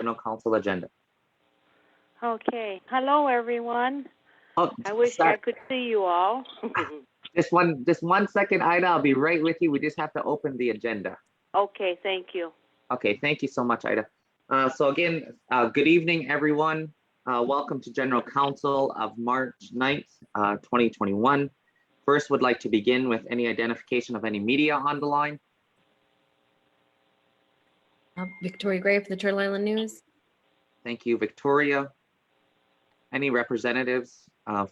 General Council agenda. Okay. Hello, everyone. Oh, I wish I could see you all. just one second, Ida. I'll be right with you. We just have to open the agenda. Okay, thank you. Okay, thank you so much, Ida. So again, good evening, everyone. Welcome to General Council of March 9th, 2021. First, would like to begin with any identification of any media on the line. Victoria Gray for the Turtle Island News. Thank you, Victoria. Any representatives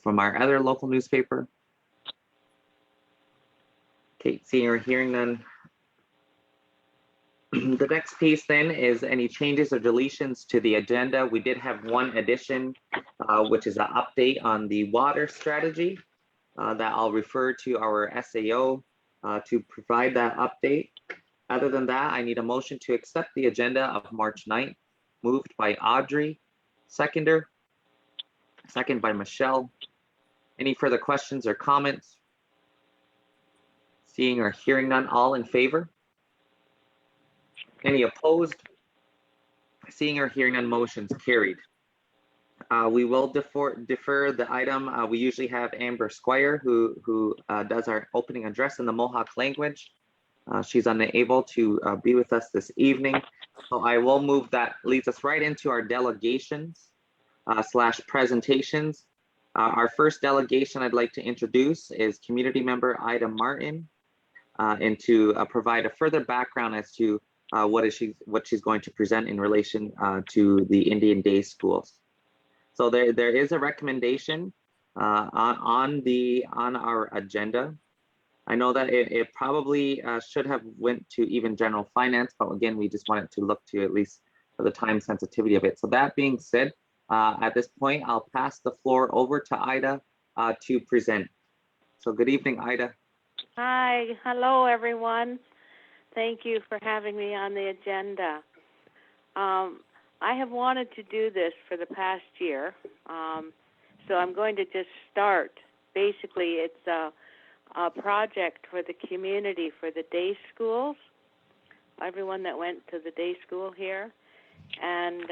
from our other local newspaper? Okay, seeing or hearing none. The next piece then is any changes or deletions to the agenda. We did have one addition, which is an update on the water strategy that I'll refer to our SAO to provide that update. Other than that, I need a motion to accept the agenda of March 9th, moved by Audrey, second by Michelle. Any further questions or comments? Seeing or hearing none, all in favor? Any opposed? Seeing or hearing none, motion's carried. We will defer the item. We usually have Amber Squire who does our opening address in the Mohawk language. She's unable to be with us this evening. So I will move that, leads us right into our delegations / presentations. Our first delegation I'd like to introduce is community member Ida Martin, and to provide a further background as to what she's going to present in relation to the Indian Day schools. So there is a recommendation on our agenda. I know that it probably should have went to even general finance, but again, we just wanted to look to at least for the time sensitivity of it. So that being said, at this point, I'll pass the floor over to Ida to present. So good evening, Ida. Hi, hello, everyone. Thank you for having me on the agenda. I have wanted to do this for the past year, so I'm going to just start. Basically, it's a project for the community for the day schools, everyone that went to the day school here. And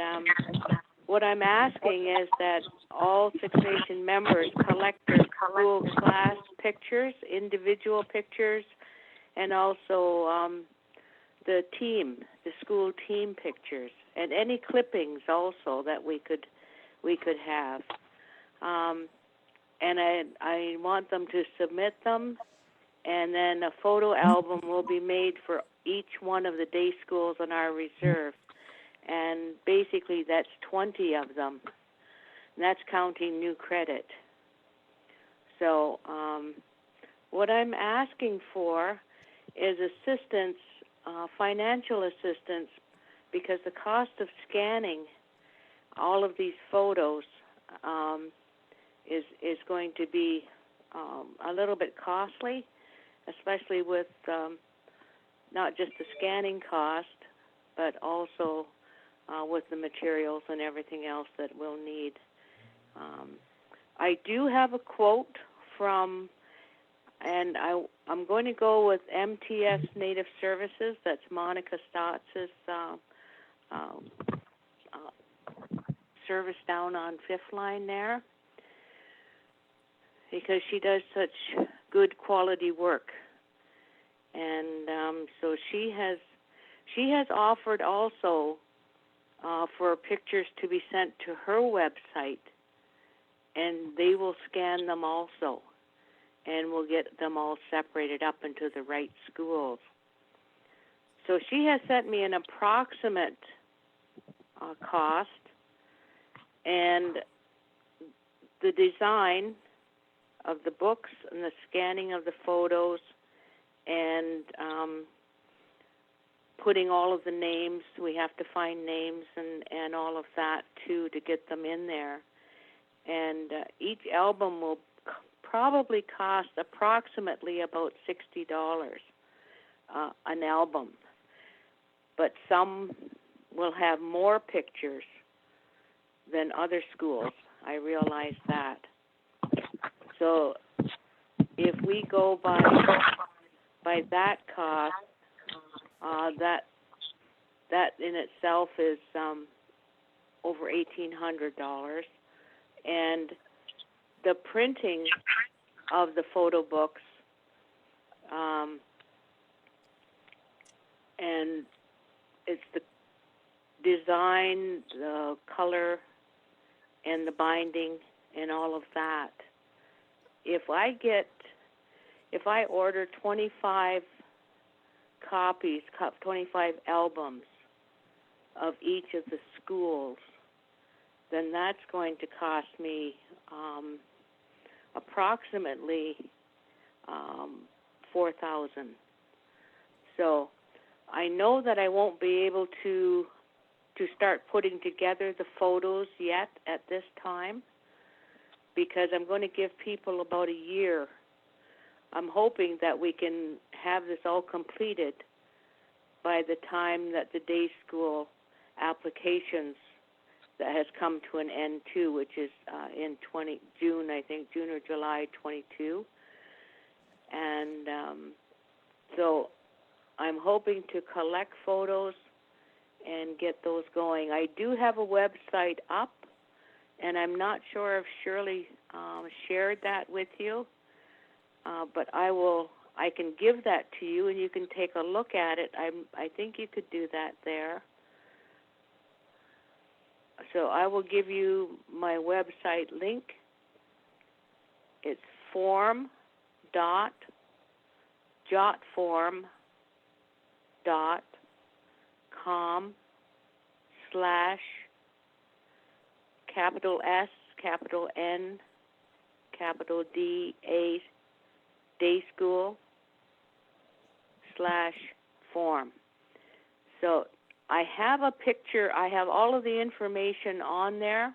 what I'm asking is that all Six Nation members collect their school class pictures, individual pictures, and also the school team pictures, and any clippings also that we could have. And I want them to submit them, and then a photo album will be made for each one of the day schools on our reserve. And basically that's 20 of them, and that's counting new credit. So what I'm asking for is assistance, financial assistance, because the cost of scanning all of these photos is going to be a little bit costly, especially with not just the scanning cost, but also with the materials and everything else that we'll need. I do have a quote from, and I'm going to go with MTS Native Services. That's Monica Stotts' service down on 5th Line there, because she does such good quality work. And so she has offered also for pictures to be sent to her website, and they will scan them also, and we'll get them all separated up into the right schools. So she has sent me an approximate cost, and the design of the books and the scanning of the photos, and putting all of the names. We have to find names and all of that too to get them in there. And each album will probably cost approximately about $60 an album. But some will have more pictures than other schools. I realize that. So if we go by that cost, that in itself is over $1,800, and the printing of the photo books, and it's the design, the color, and the binding, and all of that. If I order 25 copies, 25 albums of each of the schools, then that's going to cost me approximately $4,000. So I know that I won't be able to start putting together the photos yet at this time, because I'm going to give people about a year. I'm hoping that we can have this all completed by the time that the day school applications that has come to an end too, which is in June, I think, June or July 22. And so I'm hoping to collect photos and get those going. I do have a website up, and I'm not sure if Shirley shared that with you, but I can give that to you, and you can take a look at it. I think you could do that there. So I will give you my website link. It's form.jotform.com/S, capital N, capital D, A, day school /form. So I have a picture. I have all of the information on there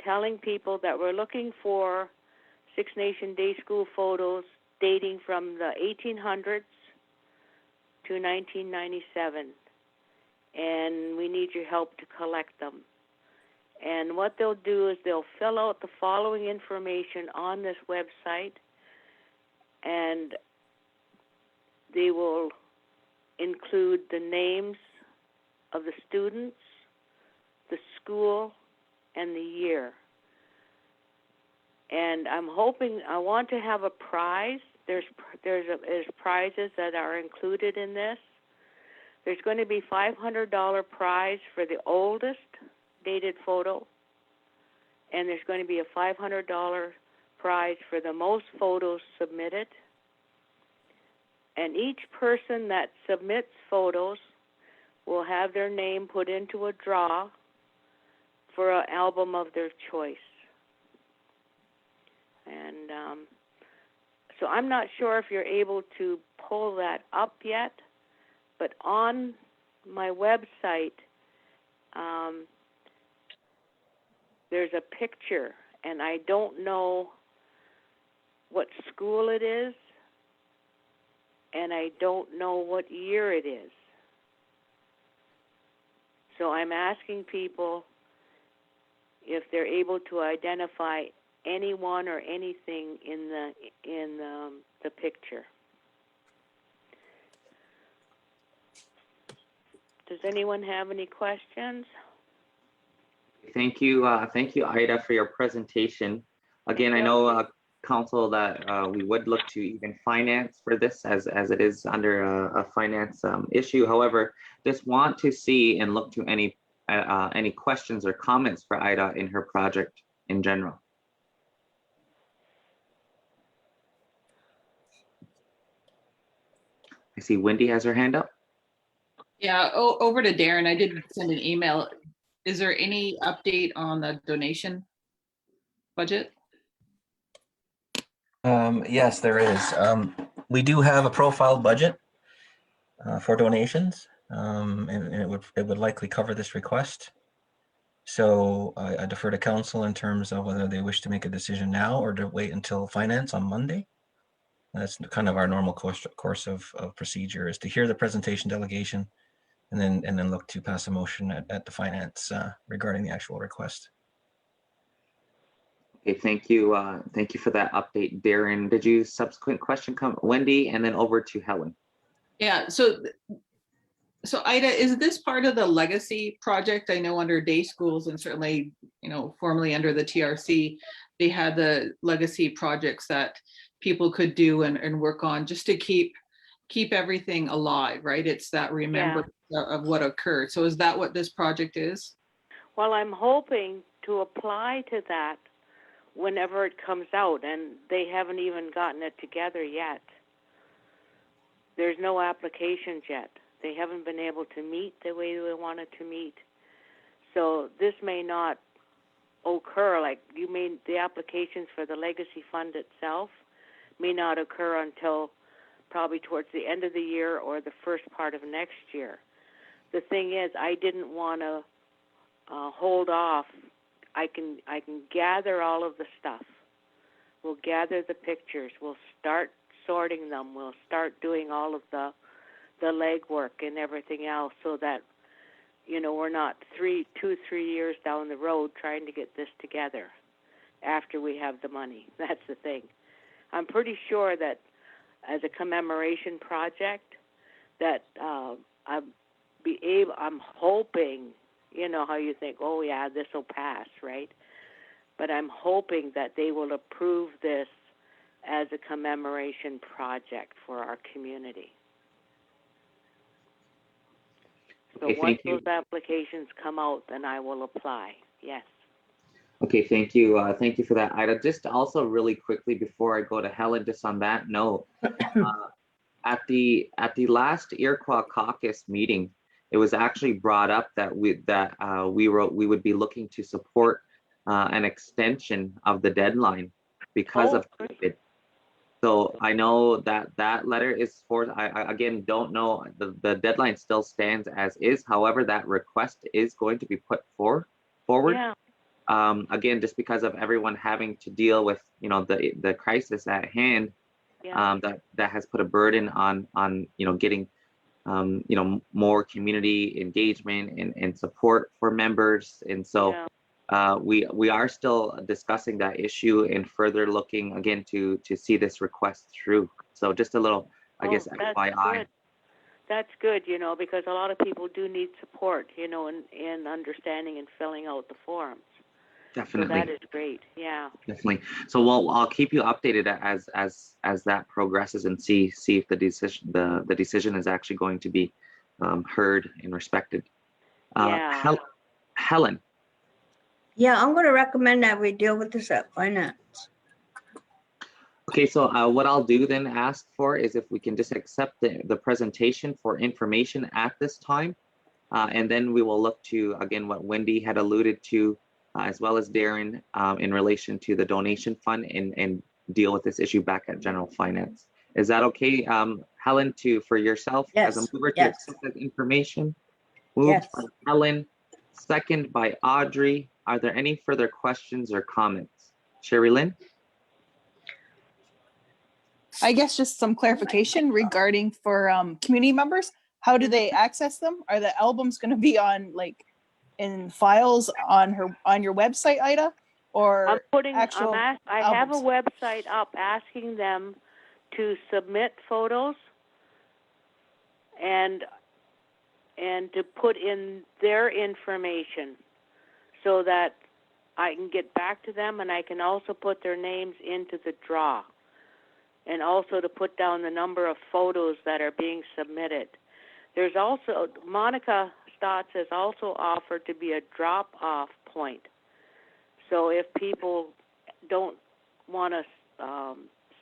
telling people that we're looking for Six Nation Day School photos dating from the 1800s to 1997. And we need your help to collect them. And what they'll do is they'll fill out the following information on this website, and they will include the names of the students, the school, and the year. And I'm hoping, I want to have a prize. There's prizes that are included in this. There's going to be $500 prize for the oldest dated photo, and there's going to be a $500 prize for the most photos submitted. And each person that submits photos will have their name put into a draw for an album of their choice. And so I'm not sure if you're able to pull that up yet, but on my website, there's a picture, and I don't know what school it is, and I don't know what year it is. So I'm asking people if they're able to identify anyone or anything in the picture. Does anyone have any questions? Thank you, Ida, for your presentation. Again, I know, Council, that we would look to even finance for this as it is under a finance issue. However, just want to see and look to any questions or comments for Ida in her project in general. I see Wendy has her hand up. Yeah, over to Darren. I did send an email. Is there any update on the donation budget? Yes, there is. We do have a profile budget for donations, and it would likely cover this request. So I defer to council in terms of whether they wish to make a decision now or to wait until finance on Monday. That's kind of our normal course of procedure, is to hear the presentation delegation and then look to pass a motion at the finance regarding the actual request. Okay, thank you for that update, Darren. Did you subsequent question come, Wendy, and then over to Helen? Yeah, so So Ida, is this part of the legacy project? I know under day schools and certainly, formerly under the TRC, they had the legacy projects that people could do and work on just to keep everything alive, right? It's that remembrance of what occurred. So is that what this project is? Well, I'm hoping to apply to that whenever it comes out, and they haven't even gotten it together yet. There's no applications yet. They haven't been able to meet the way they wanted to meet. So this may not occur, like the applications for the legacy fund itself may not occur until probably towards the end of the year or the first part of next year. The thing is, I didn't want to hold off. I can gather all of the stuff. We'll gather the pictures. We'll start sorting them. We'll start doing all of the legwork and everything else, so that we're not 2-3 years down the road trying to get this together after we have the money. That's the thing. I'm pretty sure that as a commemoration project that I'm hoping, how you think, oh yeah, this will pass, right? But I'm hoping that they will approve this as a commemoration project for our community. So Okay, once thank you. those applications come out, then I will apply. Yes. Okay, thank you. Thank you for that, Ida. Just also really quickly before I go to Helen, just on that note, at the last Iroquois caucus meeting, it was actually brought up that we would be looking to support an extension of the deadline because of COVID. So I know that letter is for, I again don't know, the deadline still stands as is. However, that request is going to be put forward. Yeah. Again, just because of everyone having to deal with the crisis at hand, that has put a burden on getting more community engagement and support for members. And so we are still discussing that issue and further looking again to see this request through. So just a little, I guess, FYI. Good. That's good, because a lot of people do need support, in understanding and filling out the forms. Definitely. So that is great. Yeah. Definitely. So I'll keep you updated as that progresses and see if the decision is actually going to be heard and respected. Helen. Yeah, I'm going to recommend that we deal with this at finance. Okay, so what I'll do then ask for is if we can just accept the presentation for information at this time, and then we will look to, again, what Wendy had alluded to, as well as Darren, in relation to the donation fund and deal with this issue back at general finance. Is that okay, Helen, for yourself as a mover to accept that information? Moved by Helen, second by Audrey. Are there any further questions or comments? Sherry Lynn? I guess just some clarification regarding for community members. How do they access them? Are the albums going to be on in files on your website, Ida, or I have a albums? website up asking them to submit photos and to put in their information so that I can get back to them, and I can also put their names into the draw, and also to put down the number of photos that are being submitted. There's also, Monica Stotts has also offered to be a drop-off point. So if people don't want to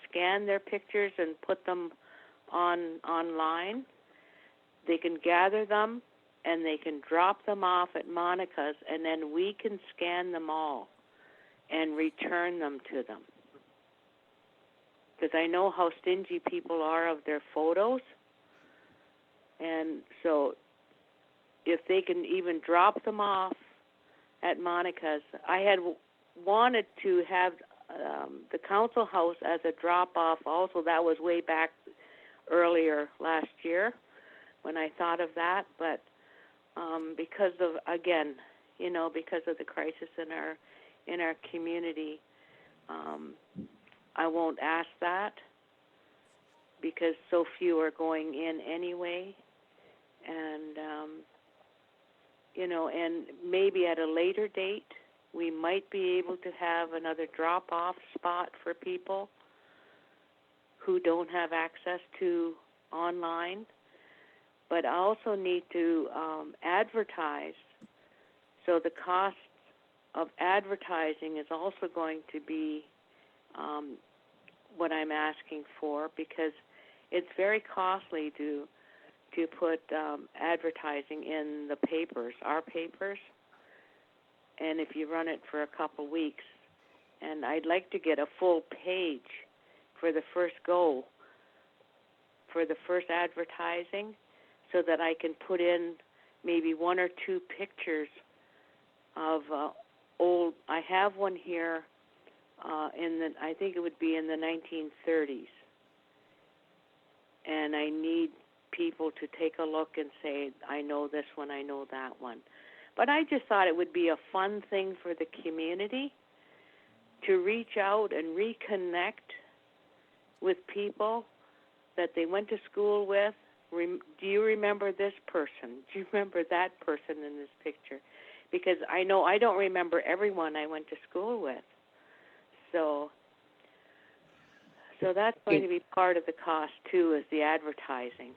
scan their pictures and put them online, they can gather them and they can drop them off at Monica's, and then we can scan them all and return them to them. Because I know how stingy people are of their photos. And so if they can even drop them off at Monica's, I had wanted to have the council house as a drop-off also. That was way back earlier last year when I thought of that. But because of, again, because of the crisis in our community, I won't ask that because so few are going in anyway. And, you know, and maybe at a later date, we might be able to have another drop-off spot for people who don't have access to online. But I also need to advertise. So the cost of advertising is also going to be what I'm asking for, because it's very costly to put advertising in the papers, our papers, and if you run it for a couple weeks. And I'd like to get a full page for the first go, for the first advertising, so that I can put in maybe 1 or 2 pictures of old. I have one here I think it would be in the 1930s, and I need people to take a look and say, I know this one, I know that one. But I just thought it would be a fun thing for the community to reach out and reconnect with people that they went to school with. Do you remember this person? Do you remember that person in this picture? Because I know I don't remember everyone I went to school with. So that's going to be part of the cost too, is the advertising.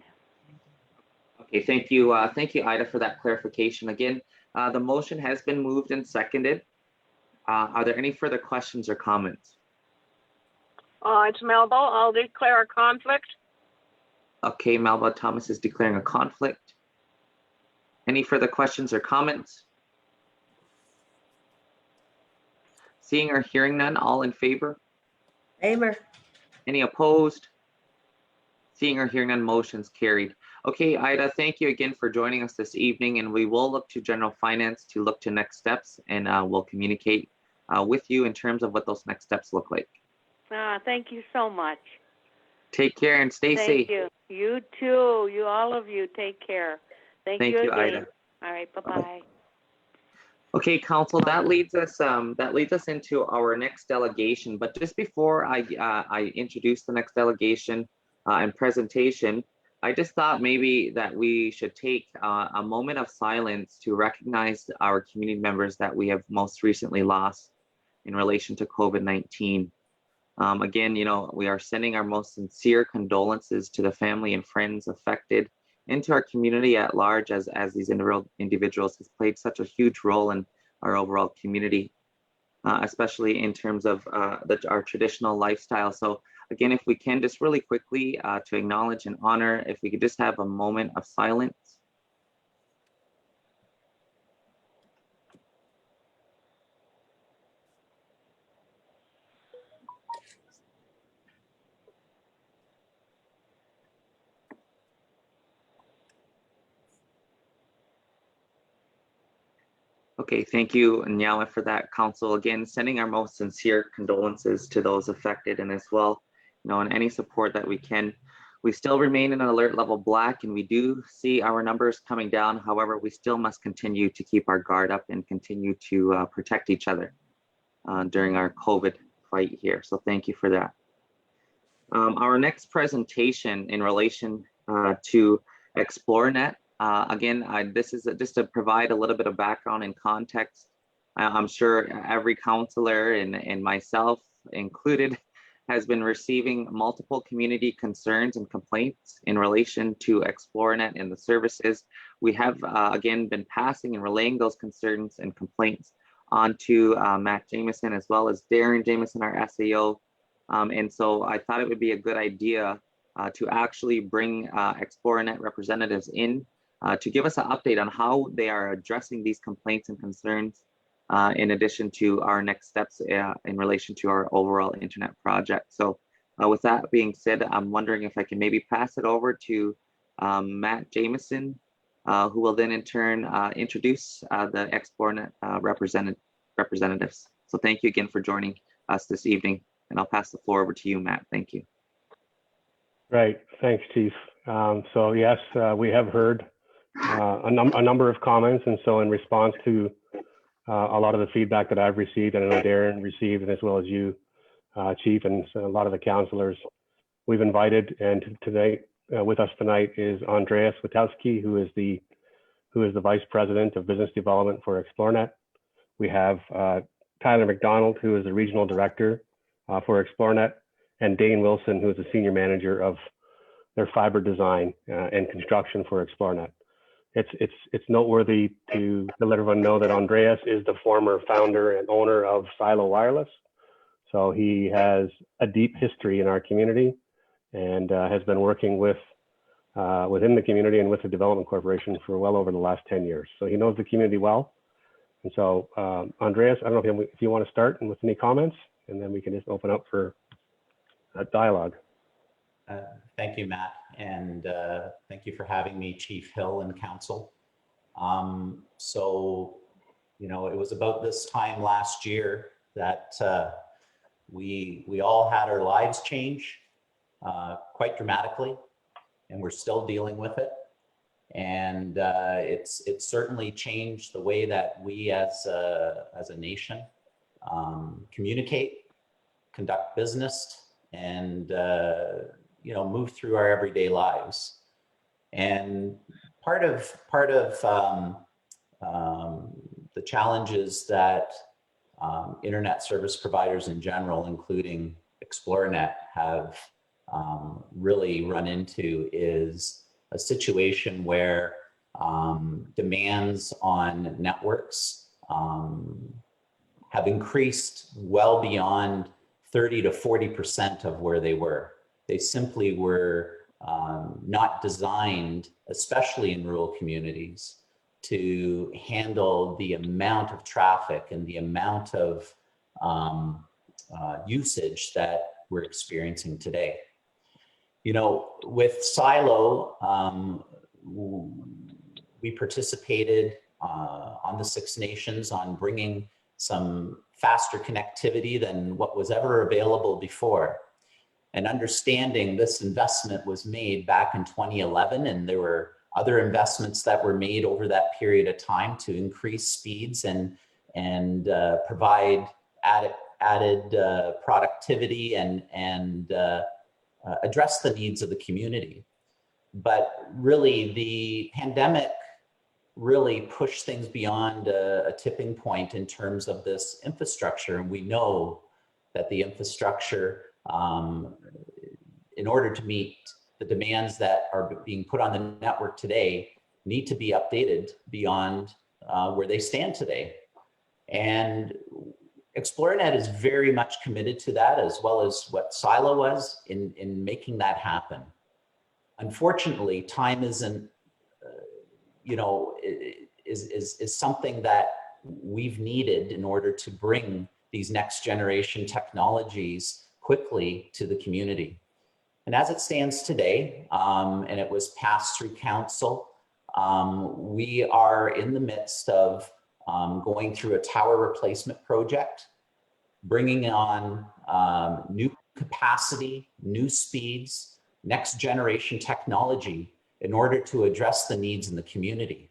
Okay, thank you, Ida, for that clarification. Again, the motion has been moved and seconded. Are there any further questions or comments? It's Melba. I'll declare a conflict. Okay, Melba Thomas is declaring a conflict. Any further questions or comments? Seeing or hearing none, all in favor? Favor. Any opposed? Seeing or hearing none, motion's carried. Okay, Ida, thank you again for joining us this evening, and we will look to General Finance to look to next steps, and we'll communicate with you in terms of what those next steps look like. Thank you so much. Take care and stay safe. Thank you. You too. All of you, take care. Thank you again. Ida. All right, bye-bye. Okay, Council, that leads us into our next delegation. But just before I introduce the next delegation and presentation, I just thought maybe that we should take a moment of silence to recognize our community members that we have most recently lost in relation to COVID-19. Again, you know, we are sending our most sincere condolences to the family and friends affected, and to our community at large, as these individuals has played such a huge role in our overall community, especially in terms of our traditional lifestyle. So again, if we can just really quickly to acknowledge and honor, if we could just have a moment of silence. Okay, thank you, Nyawa, for that, Council. Again, sending our most sincere condolences to those affected, and as well, you know, and any support that we can. We still remain in an alert level black, and we do see our numbers coming down. However, we still must continue to keep our guard up and continue to protect each other during our COVID fight here. So thank you for that. Our next presentation in relation to ExploreNet. Again, this is just to provide a little bit of background and context. I'm sure every counselor and myself included has been receiving multiple community concerns and complaints in relation to ExploreNet and the services. We have, again, been passing and relaying those concerns and complaints onto Matt Jameson, as well as Darren Jameson, our SAO. And so I thought it would be a good idea to actually bring ExploreNet representatives in to give us an update on how they are addressing these complaints and concerns, in addition to our next steps in relation to our overall internet project. So with that being said, I'm wondering if I can maybe pass it over to Matt Jameson, who will then in turn introduce the ExploreNet representatives. So thank you again for joining us this evening, and I'll pass the floor over to you, Matt. Thank you. Right, thanks, Chief. So yes, we have heard a number of comments, and so in response to a lot of the feedback that I've received, and I know Darren received, and as well as you, Chief, and so a lot of the counselors, we've invited, and today with us tonight is Andreas Witowski, who is the Vice President of Business Development for ExploreNet. We have Tyler McDonald, who is the Regional Director for ExploreNet, and Dane Wilson, who is the Senior Manager of their fiber design and construction for ExploreNet. It's noteworthy to let everyone know that Andreas is the former founder and owner of Silo Wireless. So he has a deep history in our community and has been working within the community and with the Development Corporation for well over the last 10 years. So he knows the community well. And so Andreas, I don't know if you want to start with any comments, and then we can just open up for a dialogue. Thank you, Matt, and thank you for having me, Chief Hill and Council. So, you know, it was about this time last year that we all had our lives change quite dramatically, and we're still dealing with it. And it's certainly changed the way that we as a nation communicate, conduct business, and you know, move through our everyday lives. And part of the challenges that internet service providers in general, including ExploreNet, have really run into is a situation where demands on networks have increased well beyond 30 to 40% of where they were. They simply were not designed, especially in rural communities, to handle the amount of traffic and the amount of usage that we're experiencing today. You know, with Silo, we participated on the Six Nations on bringing some faster connectivity than what was ever available before. And understanding this investment was made back in 2011, and there were other investments that were made over that period of time to increase speeds and provide added productivity and address the needs of the community. But really, the pandemic really pushed things beyond a tipping point in terms of this infrastructure. And we know that the infrastructure, in order to meet the demands that are being put on the network today, need to be updated beyond where they stand today. And ExploreNet is very much committed to that, as well as what Silo was in making that happen. Unfortunately, time isn't, you know, is something that we've needed in order to bring these next generation technologies quickly to the community. And as it stands today, and it was passed through council, we are in the midst of going through a tower replacement project, bringing on new capacity, new speeds, next generation technology in order to address the needs in the community.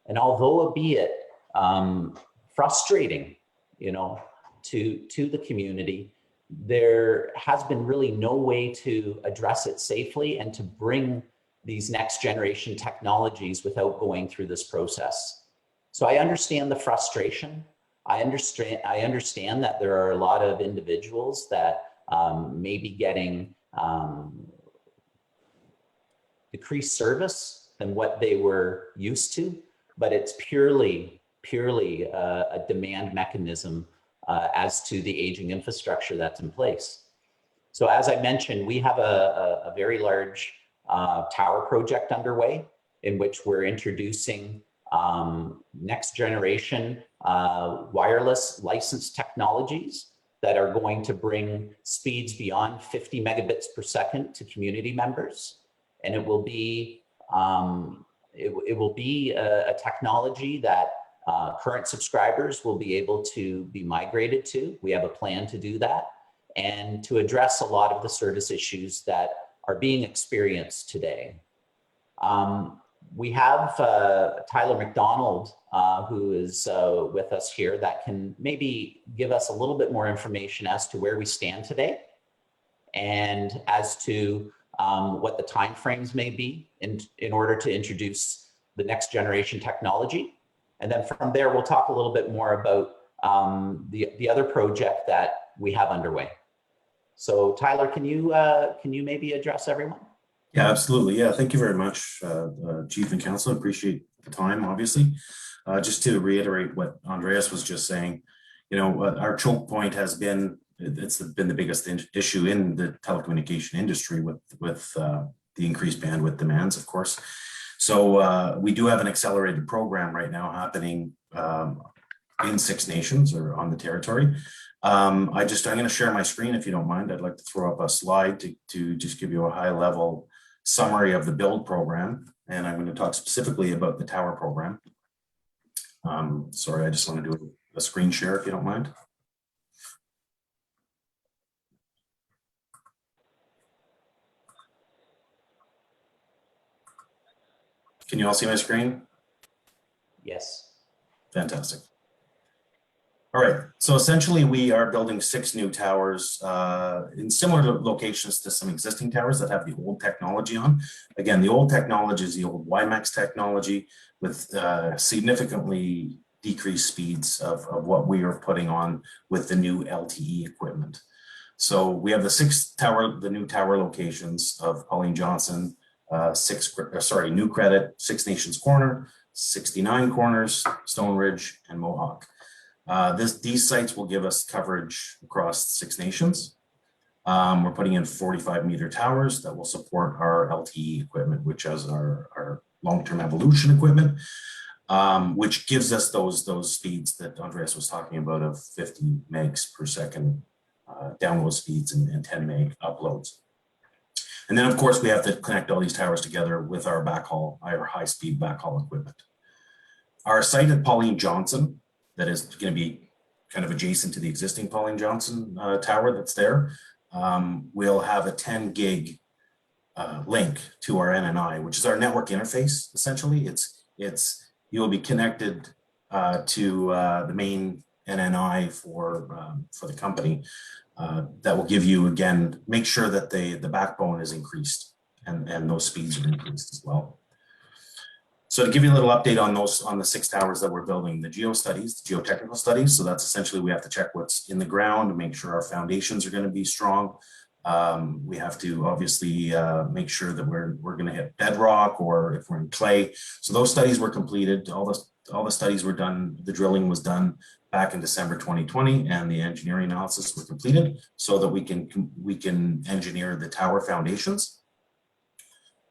And although albeit frustrating, you know, to the community, there has been really no way to address it safely and to bring these next generation technologies without going through this process. So I understand the frustration. I understand that there are a lot of individuals that may be getting decreased service than what they were used to, but it's purely a demand mechanism as to the aging infrastructure that's in place. So as I mentioned, we have a very large tower project underway in which we're introducing next generation wireless licensed technologies that are going to bring speeds beyond 50 megabits per second to community members. And it will be a technology that current subscribers will be able to be migrated to. We have a plan to do that and to address a lot of the service issues that are being experienced today. We have Tyler McDonald, who is with us here, that can maybe give us a little bit more information as to where we stand today and as to what the timeframes may be in order to introduce the next generation technology. And then from there, we'll talk a little bit more about the other project that we have underway. So Tyler, can you maybe address everyone? Yeah, absolutely. Yeah, thank you very much, Chief and Council. Appreciate the time, obviously. Just to reiterate what Andreas was just saying, you know, our choke point has been, it's been the biggest issue in the telecommunication industry with the increased bandwidth demands, of course. So we do have an accelerated program right now happening in 6 nations or on the territory. I'm going to share my screen if you don't mind. I'd like to throw up a slide to just give you a high level summary of the build program. And I'm going to talk specifically about the tower program. Sorry, I just want to do a screen share if you don't mind. Can you all see my screen? Yes. Fantastic. All right, so essentially we are building 6 new towers in similar locations to some existing towers that have the old technology on. Again, the old technology is the old WiMAX technology with significantly decreased speeds of what we are putting on with the new LTE equipment. So we have the new tower locations of Pauline Johnson, New Credit, 6 Nations Corner, 69 Corners, Stone Ridge, and Mohawk. These sites will give us coverage across 6 nations. We're putting in 45-meter towers that will support our LTE equipment, which is our long-term evolution equipment, which gives us those speeds that Andreas was talking about of 50 megs per second download speeds and 10 meg uploads. And then, of course, we have to connect all these towers together with our backhaul, our high-speed backhaul equipment. Our site at Pauline Johnson, that is going to be kind of adjacent to the existing Pauline Johnson tower that's there, we'll have a 10 gig link to our NNI, which is our network interface. Essentially, you will be connected to the main NNI for the company. That will give you, again, make sure that the backbone is increased and those speeds are increased as well. So to give you a little update on the 6 towers that we're building, the geotechnical studies. So that's essentially, we have to check what's in the ground to make sure our foundations are going to be strong. We have to obviously make sure that we're going to hit bedrock or if we're in clay. So those studies were completed. All the studies were done. The drilling was done back in December 2020, and the engineering analysis was completed so that we can engineer the tower foundations.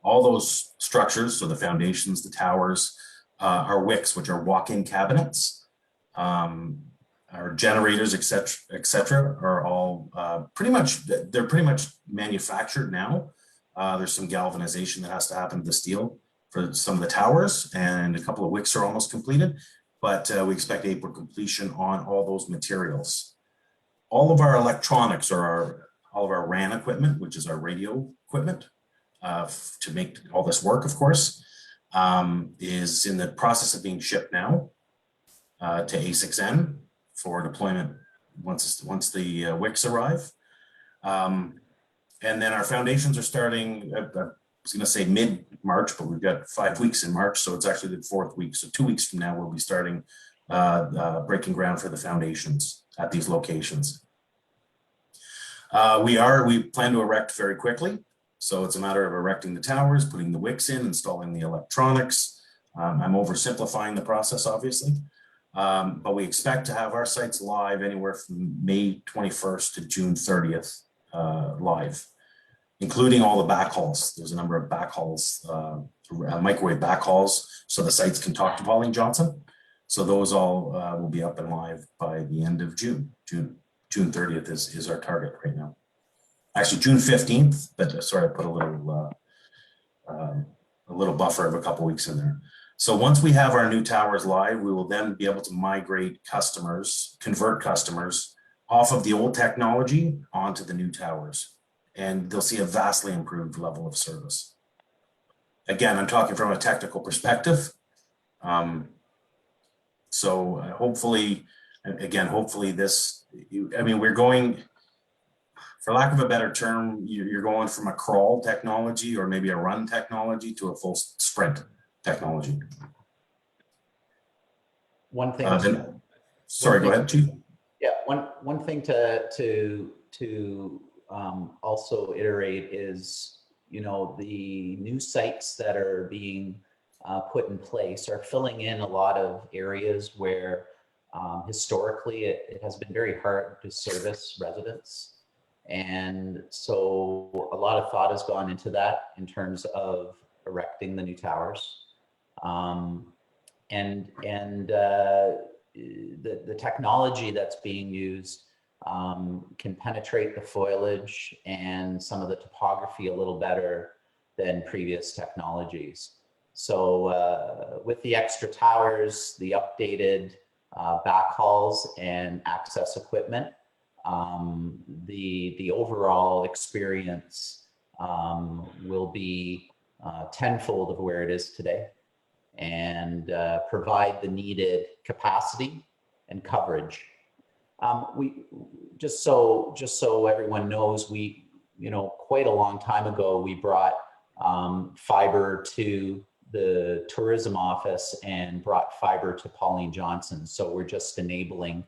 All those structures, so the foundations, the towers, our wicks, which are walk-in cabinets, our generators, etc., are all pretty much manufactured now. There's some galvanization that has to happen to the steel for some of the towers, and a couple of wicks are almost completed, but we expect April completion on all those materials. All of our electronics, or all of our RAN equipment, which is our radio equipment, to make all this work, of course, is in the process of being shipped now to A6N for deployment once the wicks arrive. And then our foundations are starting, I was going to say mid-March, but we've got 5 weeks in March, so it's actually the 4th week. So 2 weeks from now, we'll be starting breaking ground for the foundations at these locations. We plan to erect very quickly. So it's a matter of erecting the towers, putting the wicks in, installing the electronics. I'm oversimplifying the process, obviously, but we expect to have our sites live anywhere from May 21st to June 30th live, including all the backhauls. There's a number of backhauls, microwave backhauls, so the sites can talk to Pauline Johnson. So those all will be up and live by the end of June. June 30th is our target right now. Actually, June 15th, but sorry, I put a little buffer of a couple weeks in there. So once we have our new towers live, we will then be able to migrate customers, convert customers off of the old technology onto the new towers, and they'll see a vastly improved level of service. Again, I'm talking from a technical perspective. So hopefully this, I mean, we're going, for lack of a better term, you're going from a crawl technology or maybe a run technology to a full sprint technology. One thing. Sorry, go ahead, Chief. Yeah, one thing to also iterate is, you know, the new sites that are being put in place are filling in a lot of areas where historically it has been very hard to service residents. And so a lot of thought has gone into that in terms of erecting the new towers. The technology that's being used can penetrate the foliage and some of the topography a little better than previous technologies. So with the extra towers, the updated backhauls and access equipment, the overall experience will be tenfold of where it is today, and provide the needed capacity and coverage. We just so everyone knows, we, you know, quite a long time ago, we brought fiber to the tourism office and brought fiber to Pauline Johnson. So we're just enabling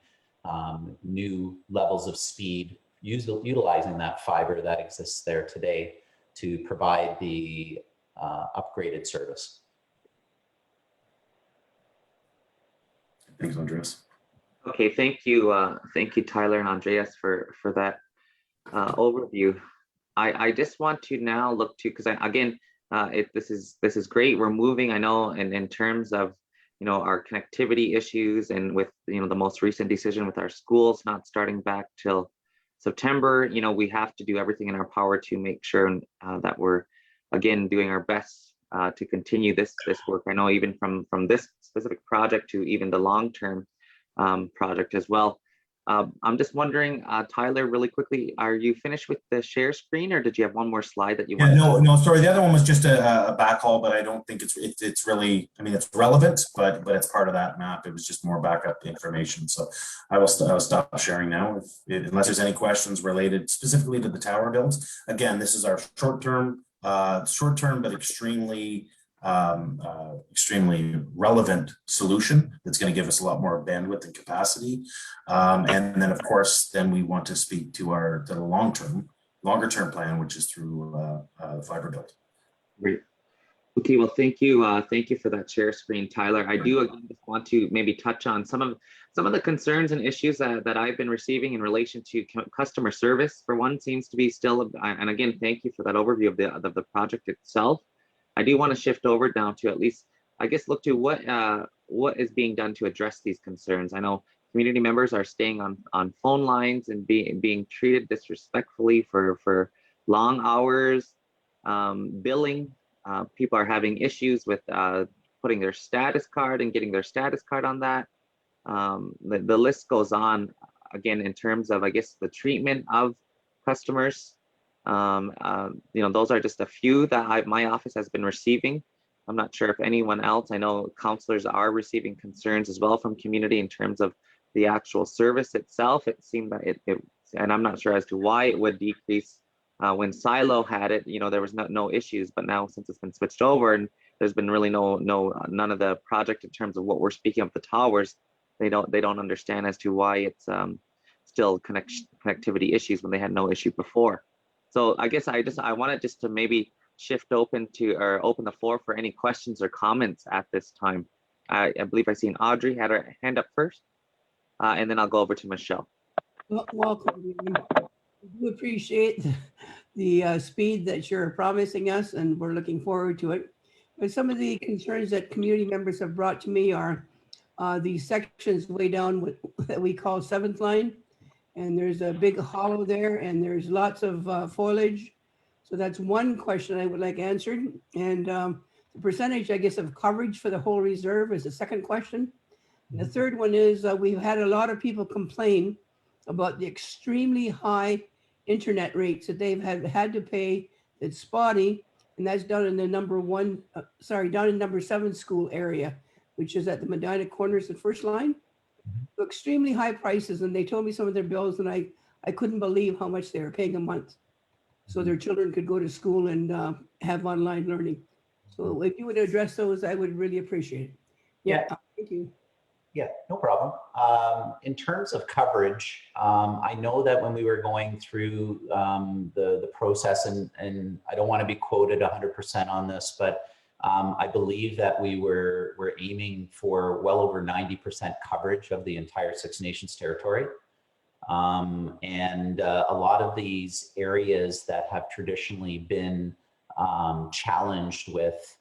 new levels of speed, utilizing that fiber that exists there today to provide the upgraded service. Thanks, Andreas. Okay, thank you, Tyler and Andreas for that overview. I just want to now look to, because this is great. We're moving, I know, in terms of, you know, our connectivity issues, and with, you know, the most recent decision with our schools not starting back till September. You know, we have to do everything in our power to make sure that we're, again, doing our best to continue this work. I know even from this specific project to even the long-term project as well. I'm just wondering, Tyler, really quickly, are you finished with the share screen, or did you have one more slide that you want? No, sorry. The other one was just a backhaul, but I don't think it's really, I mean, it's relevant, but it's part of that map. It was just more backup information. So I will stop sharing now, unless there's any questions related specifically to the tower builds. Again, this is our short-term, but extremely relevant solution that's going to give us a lot more bandwidth and capacity. And then, of course, then we want to speak to the longer term plan, which is through fiber build. Great. Okay, well, thank you for that share screen, Tyler. I do again just want to maybe touch on some of the concerns and issues that I've been receiving in relation to customer service. For one, seems to be still, and again, thank you for that overview of the project itself. I do want to shift over down to at least, I guess, look to what is being done to address these concerns. I know community members are staying on phone lines and being treated disrespectfully for long hours, billing. People are having issues with putting their status card and getting their status card on that. The list goes on, again, in terms of, I guess, the treatment of customers. You know, those are just a few that my office has been receiving. I'm not sure if anyone else, I know counselors are receiving concerns as well from community in terms of the actual service itself. It seemed that and I'm not sure as to why it would decrease. When Silo had it, you know, there was no issues, but now since it's been switched over and there's been really none of the project in terms of what we're speaking of the towers, they don't understand as to why it's still connectivity issues when they had no issue before. So I guess I wanted just to maybe shift open the floor for any questions or comments at this time. I believe I seen Audrey had her hand up first, and then I'll go over to Michelle. Welcome. We do appreciate the speed that you're promising us, and we're looking forward to it. But some of the concerns that community members have brought to me are these sections way down that we call 7th line. And there's a big hollow there, and there's lots of foliage. So that's one question I would like answered. And the percentage, I guess, of coverage for the whole reserve is the second question. And the third one is we've had a lot of people complain about the extremely high internet rates that they've had to pay. It's spotty, and that's down in the down in number 7 school area, which is at the Medina Corners and First Line. So extremely high prices, and they told me some of their bills, and I I couldn't believe how much they were paying a month. So their children could go to school and have online learning. So if you would address those, I would really appreciate it. Yeah. Thank you. Yeah, no problem. In terms of coverage, I know that when we were going through the process, and I don't want to be quoted 100% on this, but I believe that we were aiming for well over 90% coverage of the entire Six Nations territory. And a lot of these areas that have traditionally been challenged with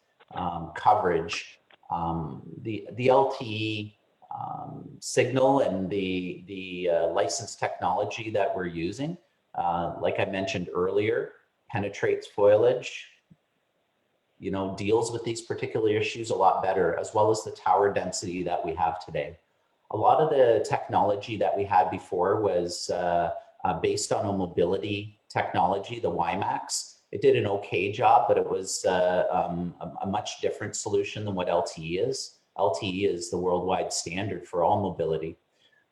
coverage, the LTE signal and the licensed technology that we're using, like I mentioned earlier, penetrates foliage, you know, deals with these particular issues a lot better, as well as the tower density that we have today. A lot of the technology that we had before was based on a mobility technology, the WiMAX. It did an okay job, but it was a much different solution than what LTE is. LTE is the worldwide standard for all mobility.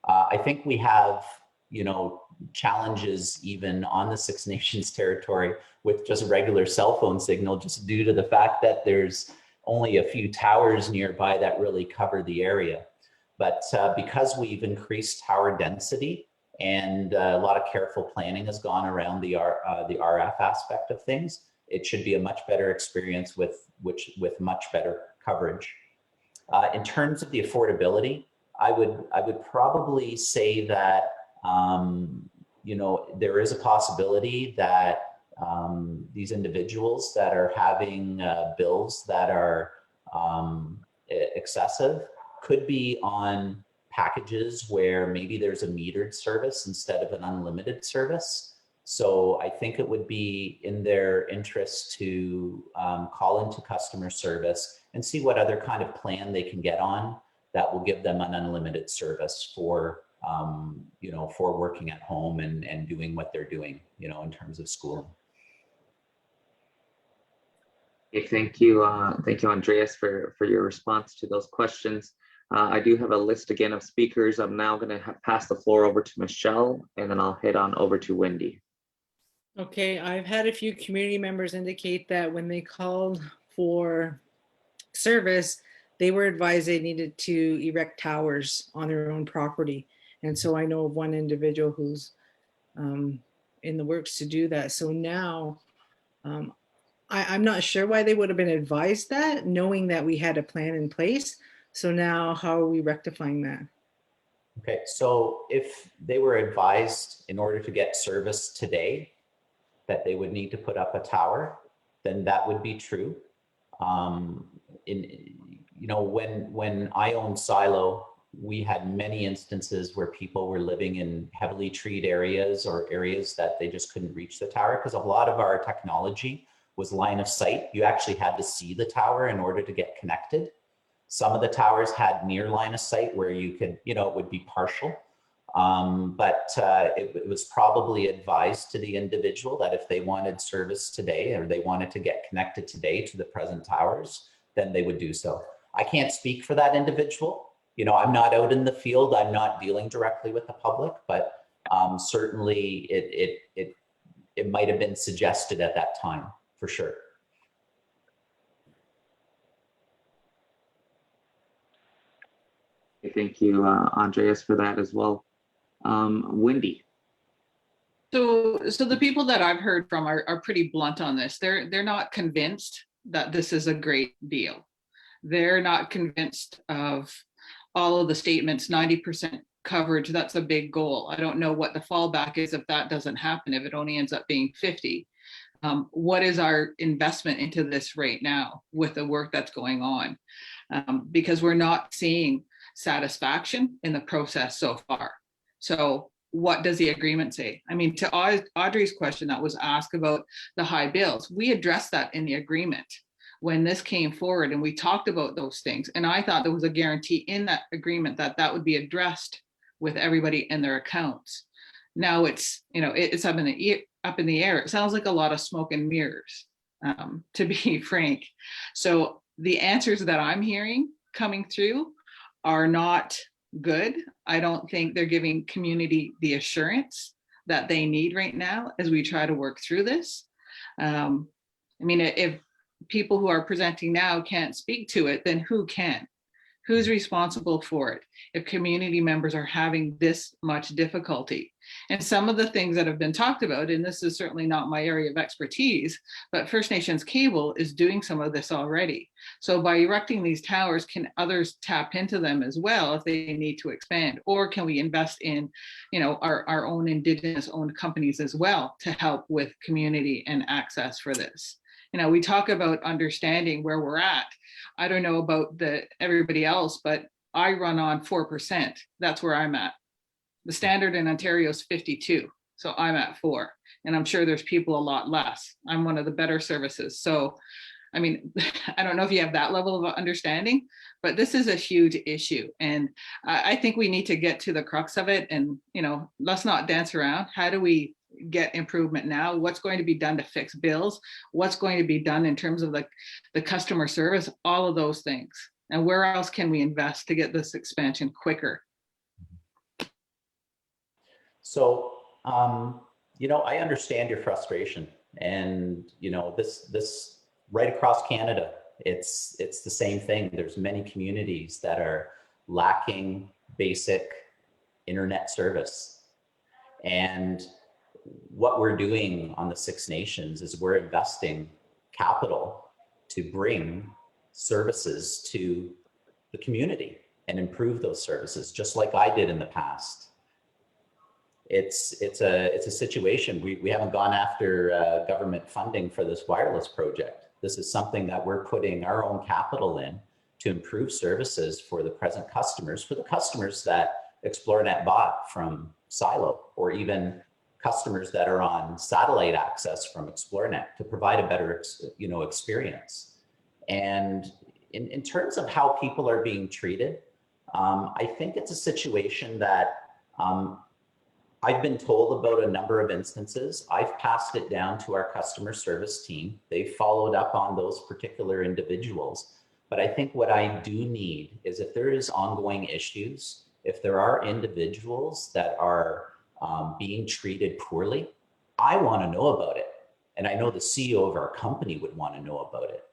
I think we have, you know, challenges even on the Six Nations territory with just regular cell phone signal, just due to the fact that there's only a few towers nearby that really cover the area. But because we've increased tower density and a lot of careful planning has gone around the RF aspect of things, it should be a much better experience with much better coverage. In terms of the affordability, I would probably say that you know, there is a possibility that these individuals that are having bills that are excessive could be on packages where maybe there's a metered service instead of an unlimited service. So I think it would be in their interest to call into customer service and see what other kind of plan they can get on that will give them an unlimited service for, you know, for working at home and doing what they're doing, you know, in terms of schooling. Okay, thank you, Andreas, for your response to those questions. I do have a list again of speakers. I'm now going to pass the floor over to Michelle, and then I'll head on over to Wendy. Okay, I've had a few community members indicate that when they called for service, they were advised they needed to erect towers on their own property. And so I know of one individual who's in the works to do that. So now I'm not sure why they would have been advised that, knowing that we had a plan in place. So now how are we rectifying that? Okay, so if they were advised in order to get service today that they would need to put up a tower, then that would be true. You know, when I owned Silo, we had many instances where people were living in heavily treed areas or areas that they just couldn't reach the tower, because a lot of our technology was line of sight. You actually had to see the tower in order to get connected. Some of the towers had near line of sight where you could, you know, it would be partial. But it was probably advised to the individual that if they wanted service today or they wanted to get connected today to the present towers, then they would do so. I can't speak for that individual. You know, I'm not out in the field. I'm not dealing directly with the public, but certainly it might have been suggested at that time, for sure. Thank you, Andreas, for that as well. Wendy. So the people that I've heard from are pretty blunt on this. They're not convinced that this is a great deal. They're not convinced of all of the statements, 90% coverage, that's a big goal. I don't know what the fallback is if that doesn't happen, if it only ends up being 50. What is our investment into this right now with the work that's going on? Because we're not seeing satisfaction in the process so far. So what does the agreement say? I mean, to Audrey's question that was asked about the high bills, we addressed that in the agreement when this came forward, and we talked about those things. And I thought there was a guarantee in that agreement that that would be addressed with everybody in their accounts. Now it's, you know, it's up in the air. It sounds like a lot of smoke and mirrors, to be frank. So the answers that I'm hearing coming through are not good. I don't think they're giving community the assurance that they need right now as we try to work through this. I mean, if people who are presenting now can't speak to it, then who can? Who's responsible for it if community members are having this much difficulty? And some of the things that have been talked about, and this is certainly not my area of expertise, but First Nations Cable is doing some of this already. So by erecting these towers, can others tap into them as well if they need to expand? Or can we invest in, you know, our own Indigenous owned companies as well to help with community and access for this? You know, we talk about understanding where we're at. I don't know about everybody else, but I run on 4%. That's where I'm at. The standard in Ontario is 52. So I'm at 4. And I'm sure there's people a lot less. I'm one of the better services. So, I mean, I don't know if you have that level of understanding, but this is a huge issue. And I think we need to get to the crux of it. And, you know, let's not dance around. How do we get improvement now? What's going to be done to fix bills? What's going to be done in terms of the customer service? All of those things. And where else can we invest to get this expansion quicker? So, you know, I understand your frustration, and you know, this right across Canada, it's the same thing. There's many communities that are lacking basic internet service, and what we're doing on the Six Nations is we're investing capital to bring services to the community and improve those services, just like I did in the past. It's a situation. We haven't gone after government funding for this wireless project. This is something that we're putting our own capital in to improve services for the present customers, for the customers that XploreNet bought from Silo, or even customers that are on satellite access from XploreNet, to provide a better, you know, experience. And in terms of how people are being treated, I think it's a situation that I've been told about a number of instances. I've passed it down to our customer service team. They've followed up on those particular individuals. But I think what I do need is, if there is ongoing issues, if there are individuals that are being treated poorly, I want to know about it. And I know the CEO of our company would want to know about it.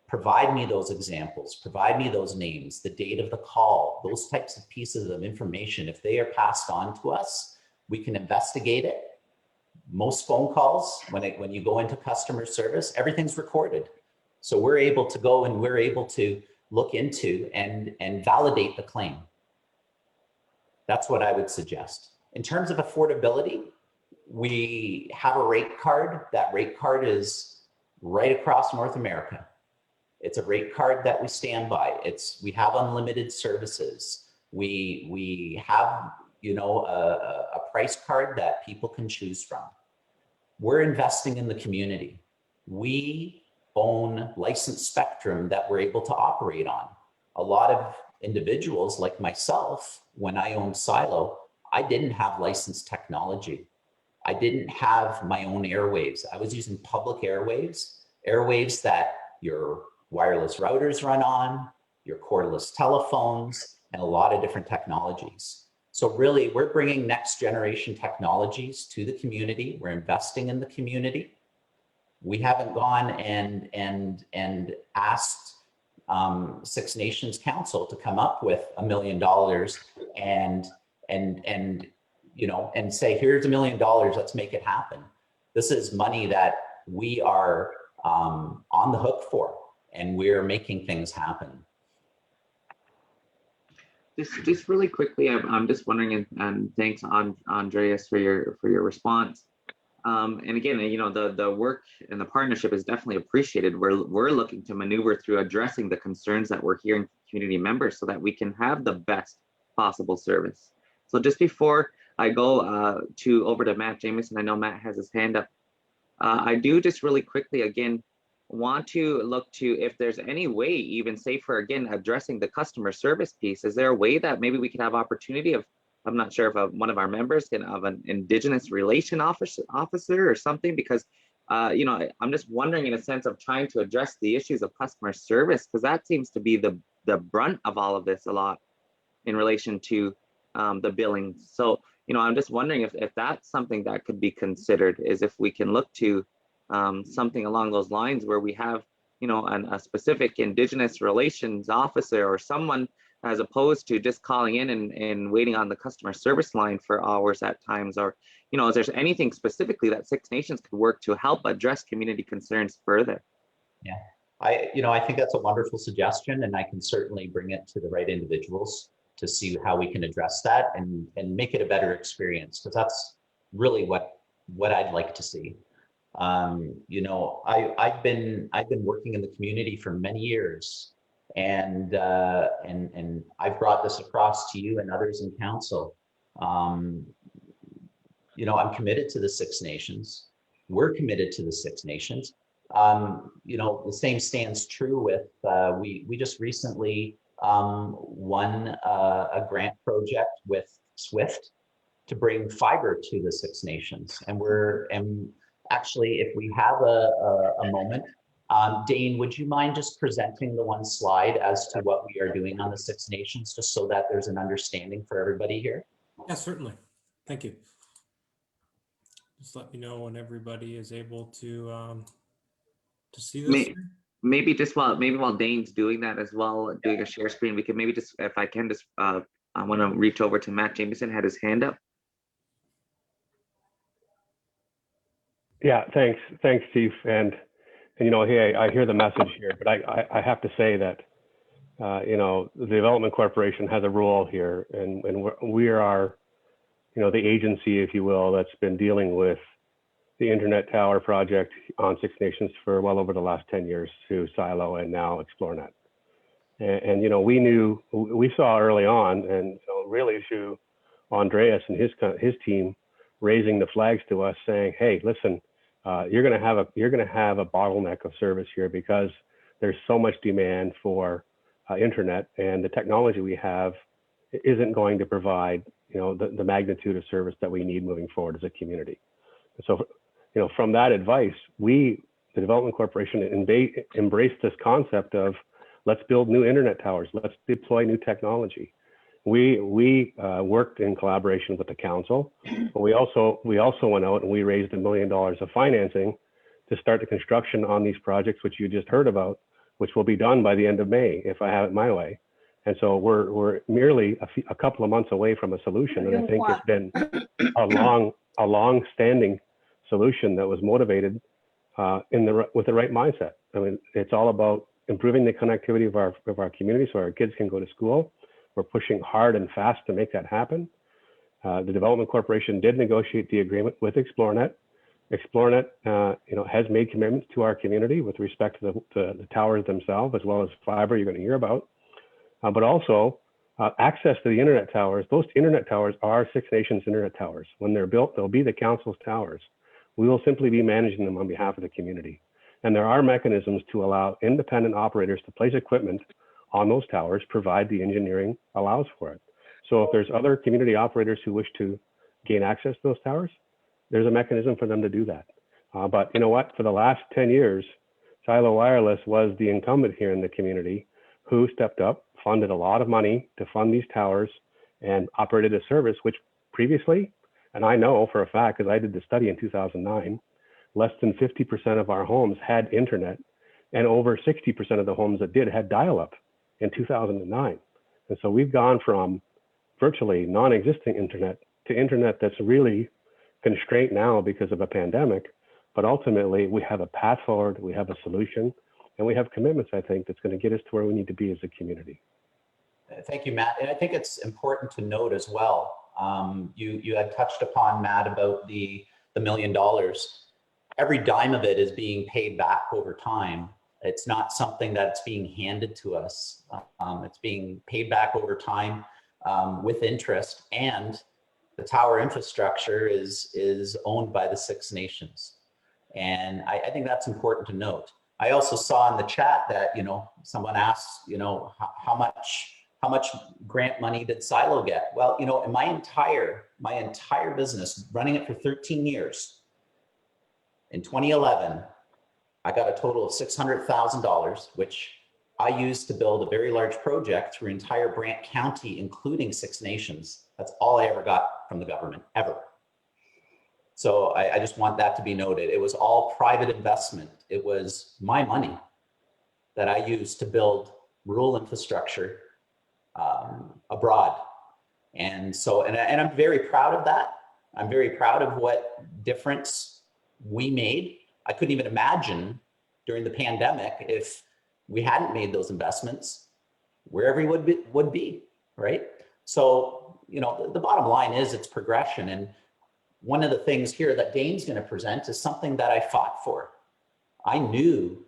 Provide me those examples, provide me those names, the date of the call, those types of pieces of information. If they are passed on to us, we can investigate it. Most phone calls, when you go into customer service, everything's recorded. So we're able to go and we're able to look into and validate the claim. That's what I would suggest. In terms of affordability, we have a rate card. That rate card is right across North America. It's a rate card that we stand by. We have unlimited services. We have, you know, a price card that people can choose from. We're investing in the community. We own licensed spectrum that we're able to operate on. A lot of individuals like myself, when I owned Silo, I didn't have licensed technology. I didn't have my own airwaves. I was using public airwaves that your wireless routers run on, your cordless telephones, and a lot of different technologies. So really, we're bringing next generation technologies to the community. We're investing in the community. We haven't gone and asked Six Nations Council to come up with $1 million and you know, and say, here's $1 million, let's make it happen. This is money that we are on the hook for, and we're making things happen. Just really quickly, I'm just wondering, and thanks, Andreas, for your response. And again, you know, the work and the partnership is definitely appreciated. We're looking to maneuver through addressing the concerns that we're hearing from community members so that we can have the best possible service. So just before I go over to Matt Jameson, I know Matt has his hand up. I do just really quickly, again, want to look to if there's any way, even say for, again, addressing the customer service piece, is there a way that maybe we could have opportunity of, I'm not sure if one of our members can have an Indigenous relation officer or something, because, you know, I'm just wondering in a sense of trying to address the issues of customer service, because that seems to be the brunt of all of this a lot in relation to the billing. So I'm just wondering if that's something that could be considered, is if we can look to something along those lines where we have, a specific Indigenous relations officer or someone, as opposed to just calling in and waiting on the customer service line for hours at times, or, is there anything specifically that Six Nations could work to help address community concerns further? Yeah, I think that's a wonderful suggestion, and I can certainly bring it to the right individuals to see how we can address that and make it a better experience, because that's really what I'd like to see. I've been working in the community for many years, and I've brought this across to you and others in council. I'm committed to the Six Nations. We're committed to the Six Nations. The same stands true with, we just recently won a grant project with SWIFT to bring fiber to the Six Nations. And actually, if we have a moment, Dane, would you mind just presenting the one slide as to what we are doing on the Six Nations, just so that there's an understanding for everybody here? Yeah, certainly. Thank you. Just let me know when everybody is able to see this. Maybe while Dane's doing that as well, doing a share screen, we can maybe just, if I can, just I want to reach over to Matt Jameson, had his hand up. Yeah, thanks, Chief. And hey, I hear the message here, but I have to say that the Development Corporation has a role here, and we are the agency, if you will, that's been dealing with the Internet Tower project on Six Nations for well over the last 10 years through Silo and now ExploreNet. And we saw early on, and really through Andreas and his team raising the flags to us, saying, hey, listen, you're going to have a bottleneck of service here because there's so much demand for internet, and the technology we have isn't going to provide the magnitude of service that we need moving forward as a community. So from that advice, the Development Corporation embraced this concept of let's build new internet towers, let's deploy new technology. We worked in collaboration with the council, but we also went out and we raised $1 million of financing to start the construction on these projects, which you just heard about, which will be done by the end of May, if I have it my way. And so we're merely a couple of months away from a solution, and I think it's been a long-standing solution that was motivated with the right mindset. I mean, it's all about improving the connectivity of our community so our kids can go to school. We're pushing hard and fast to make that happen. The Development Corporation did negotiate the agreement with ExploreNet. ExploreNet, has made commitments to our community with respect to the towers themselves, as well as fiber you're going to hear about, but also access to the internet towers. Those internet towers are Six Nations internet towers. When they're built, they'll be the council's towers. We will simply be managing them on behalf of the community. And there are mechanisms to allow independent operators to place equipment on those towers, provide the engineering allows for it. So if there's other community operators who wish to gain access to those towers, there's a mechanism for them to do that. But you know what? For the last 10 years, Silo Wireless was the incumbent here in the community who stepped up, funded a lot of money to fund these towers, and operated a service which previously, and I know for a fact because I did the study in 2009, less than 50% of our homes had internet, and over 60% of the homes that did had dial-up in 2009. And so we've gone from virtually non-existing internet to internet that's really constrained now because of a pandemic, but ultimately we have a path forward, we have a solution, and we have commitments, I think, that's going to get us to where we need to be as a community. Thank you, Matt. And I think it's important to note as well, you had touched upon, Matt, about the $1 million. Every dime of it is being paid back over time. It's not something that's being handed to us. It's being paid back over time with interest, and the tower infrastructure is owned by the Six Nations. And I think that's important to note. I also saw in the chat that, someone asked, how much grant money did Silo get? Well, in my entire business, running it for 13 years, in 2011, I got a total of $600,000, which I used to build a very large project through entire Brant County, including Six Nations. That's all I ever got from the government, ever. So I just want that to be noted. It was all private investment. It was my money that I used to build rural infrastructure abroad. And so, and I'm very proud of that. I'm very proud of what difference we made. I couldn't even imagine during the pandemic if we hadn't made those investments, wherever we would be, right? So, you know, the bottom line is it's progression. And one of the things here that Dane's going to present is something that I fought for. I knew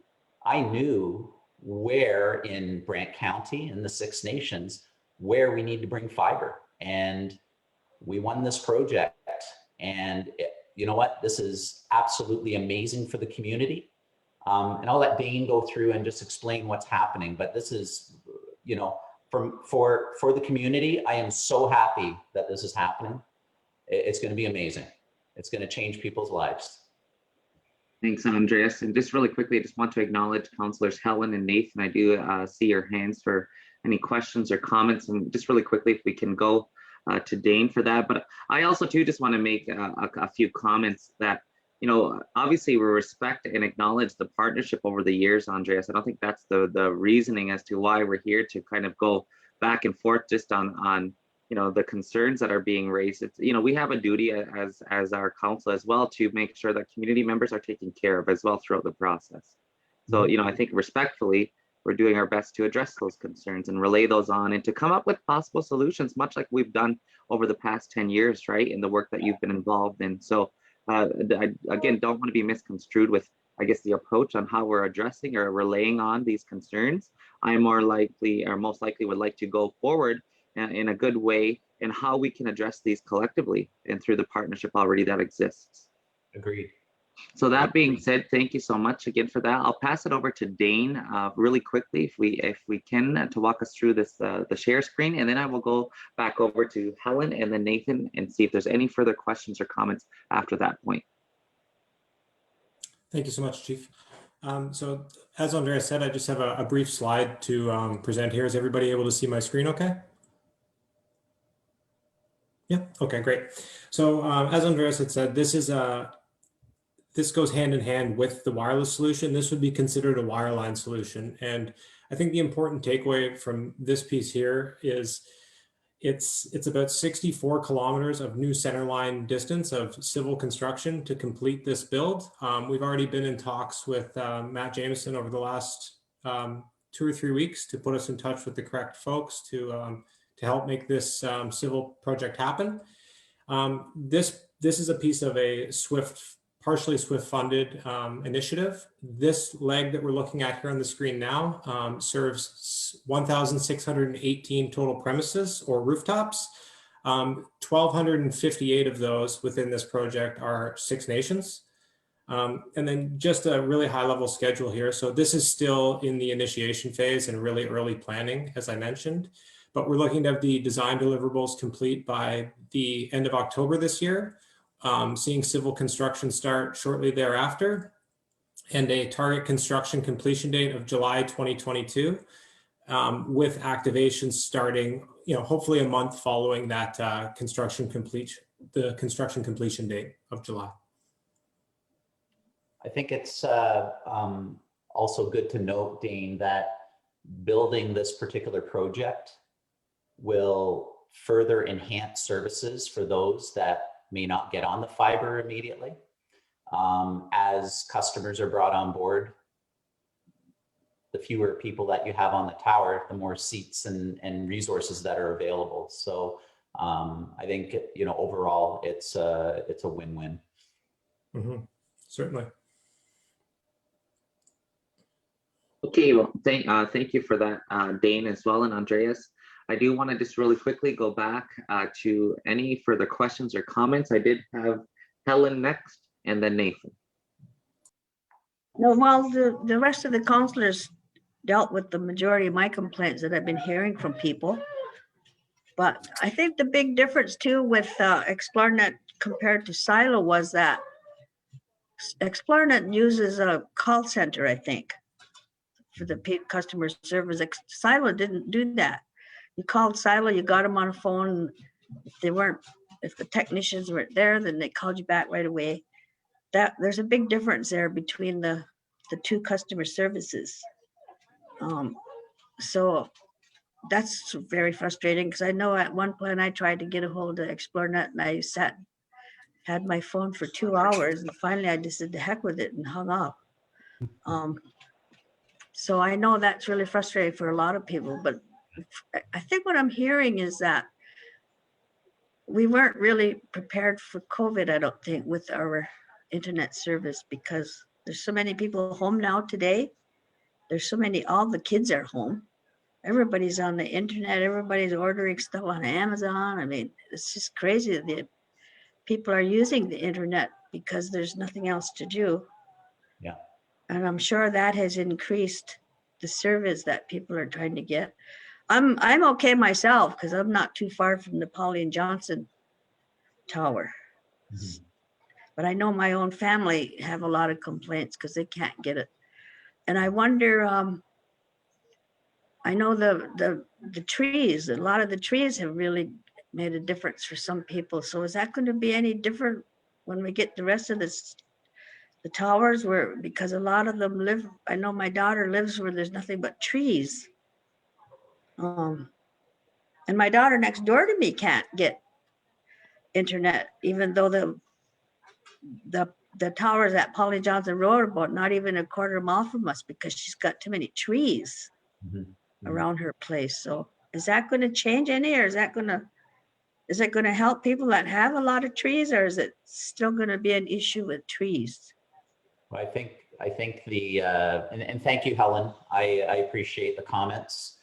where in Brant County and the Six Nations, where we need to bring fiber. And we won this project. And you know what? This is absolutely amazing for the community. And I'll let Dane go through and just explain what's happening. But this is, you know, for the community, I am so happy that this is happening. It's going to be amazing. It's going to change people's lives. Thanks, Andreas. And just really quickly, I just want to acknowledge Councillors Helen and Nathan. I do see your hands for any questions or comments. And just really quickly, if we can go to Dane for that. But I also too just want to make a few comments that, you know, obviously we respect and acknowledge the partnership over the years, Andreas. I don't think that's the reasoning as to why we're here to kind of go back and forth just on you know, the concerns that are being raised. It's, you know, we have a duty as our council as well to make sure that community members are taken care of as well throughout the process. So, you know, I think respectfully, we're doing our best to address those concerns and relay those on and to come up with possible solutions, much like we've done over the past 10 years, right, in the work that you've been involved in. So I, again, don't want to be misconstrued with, I guess, the approach on how we're addressing or relaying on these concerns. I more likely, or most likely, would like to go forward in a good way and how we can address these collectively and through the partnership already that exists. Agreed. So that being said, thank you so much again for that. I'll pass it over to Dane really quickly, if we can, to walk us through this the share screen, and then I will go back over to Helen and then Nathan and see if there's any further questions or comments after that point. Thank you so much, Chief. So as Andrea said, I just have a brief slide to present here. Is everybody able to see my screen okay? Yeah, okay, great. So as Andreas had said, this goes hand in hand with the wireless solution. This would be considered a wireline solution. And I think the important takeaway from this piece here is it's about 64 kilometers of new centerline distance of civil construction to complete this build. We've already been in talks with Matt Jameson over the last 2 or 3 weeks to put us in touch with the correct folks to help make this civil project happen. This is a piece of a partially SWIFT funded initiative. This leg that we're looking at here on the screen now serves 1,618 total premises or rooftops. 1,258 of those within this project are Six Nations. And then just a really high level schedule here. So this is still in the initiation phase and really early planning, as I mentioned, but we're looking to have the design deliverables complete by the end of October this year. Seeing civil construction start shortly thereafter, and a target construction completion date of July 2022, with activations starting, hopefully a month following that construction completion date of July. I think it's also good to note, Dane, that building this particular project will further enhance services for those that may not get on the fiber immediately. As customers are brought on board, the fewer people that you have on the tower, the more seats and resources that are available. So I think, overall, it's a win-win. Mm-hmm. Certainly. Okay, well, thank you for that, Dane, as well, and Andreas. I do want to just really quickly go back to any further questions or comments. I did have Helen next and then Nathan. No, well, the rest of the councillors dealt with the majority of my complaints that I've been hearing from people. But I think the big difference too with Xplornet compared to Silo was that Xplornet uses a call center, I think, for the customer service. Silo didn't do that. You called Silo, you got them on a phone. If they weren't if the technicians weren't there, then they called you back right away. That there's a big difference there between the two customer services. So that's very frustrating because I know at one point I tried to get a hold of ExploreNet and I had my phone for 2 hours and finally I just said the heck with it and hung up. So I know that's really frustrating for a lot of people, but I think what I'm hearing is that we weren't really prepared for COVID, I don't think, with our internet service because there's so many people home now today. There's so many, all the kids are home. Everybody's on the internet. Everybody's ordering stuff on Amazon. I mean, it's just crazy that people are using the internet because there's nothing else to do. Yeah. And I'm sure that has increased the service that people are trying to get. I'm okay myself because I'm not too far from the Pauline Johnson Tower. Mm-hmm. But I know my own family have a lot of complaints because they can't get it. And I wonder, I know the trees, a lot of the trees have really made a difference for some people. So is that going to be any different when we get the rest of this, the towers where, because a lot of them live, I know my daughter lives where there's nothing but trees. And my daughter next door to me can't get internet, even though the towers at Polly Johnson Road are about not even a quarter mile from us because she's got too many trees around her place. So is that going to change any, or is it going to help people that have a lot of trees, or is it still going to be an issue with trees? Well, I think the and thank you, Helen. I appreciate the comments.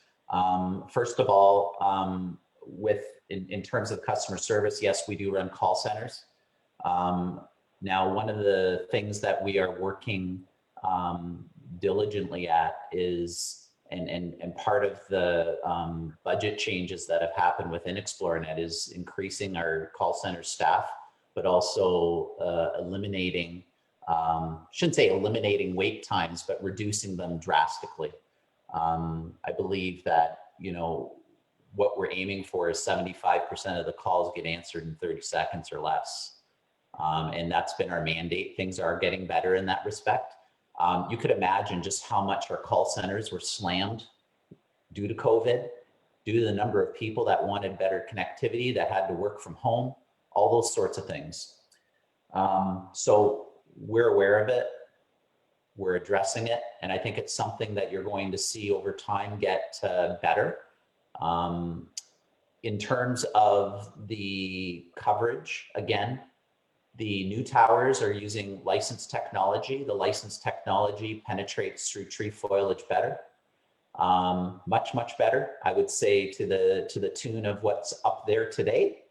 First of all, in terms of customer service, yes, we do run call centers. Now, one of the things that we are working diligently at is, and part of the budget changes that have happened within ExploreNet is increasing our call center staff, but also eliminating, shouldn't say eliminating wait times, but reducing them drastically. I believe that, you know, what we're aiming for is 75% of the calls get answered in 30 seconds or less. And that's been our mandate. Things are getting better in that respect. You could imagine just how much our call centers were slammed due to COVID, due to the number of people that wanted better connectivity, that had to work from home, all those sorts of things. So we're aware of it. We're addressing it. And I think it's something that you're going to see over time get better. In terms of the coverage, again, the new towers are using licensed technology. The licensed technology penetrates through tree foliage better, much better. I would say to the tune of what's up there today.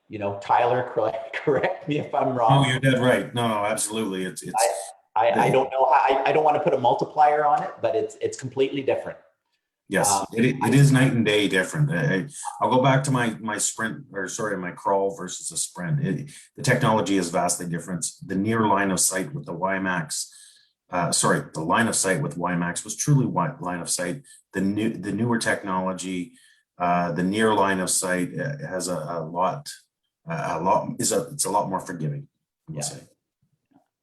You know, Tyler, correct me if I'm wrong. No, you're dead right. No, absolutely. I don't know how, I don't want to put a multiplier on it, but it's completely different. Yes, it is night and day different. I'll go back to my sprint, or sorry, my crawl versus a sprint. The technology is vastly different. The near line of sight with the WiMAX, the line of sight with WiMAX was truly line of sight. The newer technology, the near line of sight has it's a lot more forgiving, I would say.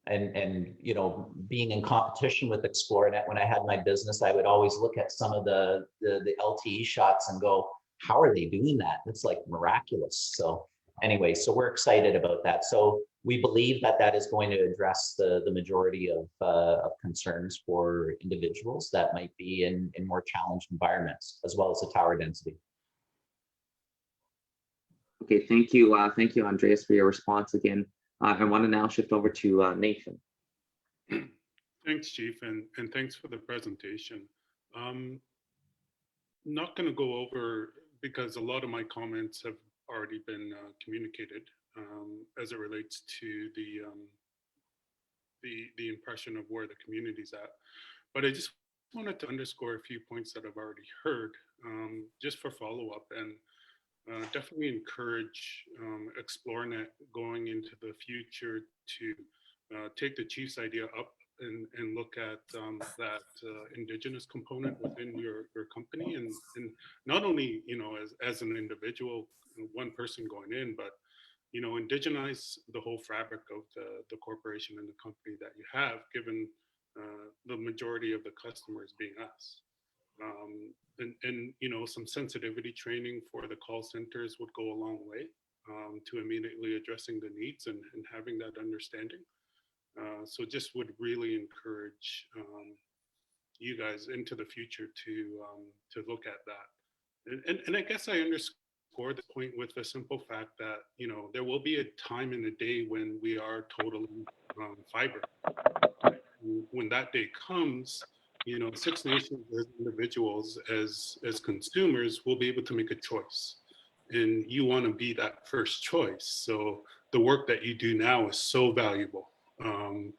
And you know, being in competition with ExploreNet, when I had my business, I would always look at some of the LTE shots and go, how are they doing that? It's like miraculous. So anyway, so we're excited about that. So we believe that is going to address the majority of concerns for individuals that might be in more challenged environments, as well as the tower density. Okay, thank you, Andreas, for your response again. I want to now shift over to Nathan. Thanks, Chief, and thanks for the presentation. Not going to go over, because a lot of my comments have already been communicated as it relates to the impression of where the community's at. But I just wanted to underscore a few points that I've already heard, just for follow-up, and definitely encourage ExploreNet going into the future to take the Chief's idea up and look at that Indigenous component within your company, and not only, you know, as an individual, one person going in, but, you know, indigenize the whole fabric of the corporation and the company that you have, given the majority of the customers being us. And you know, some sensitivity training for the call centers would go a long way to immediately addressing the needs and having that understanding. So just would really encourage you guys into the future to look at that. And I guess I underscore the point with the simple fact that, you know, there will be a time in the day when we are totally fiber. When that day comes, you know, Six Nations as individuals, as consumers, will be able to make a choice. And you want to be that first choice. So the work that you do now is so valuable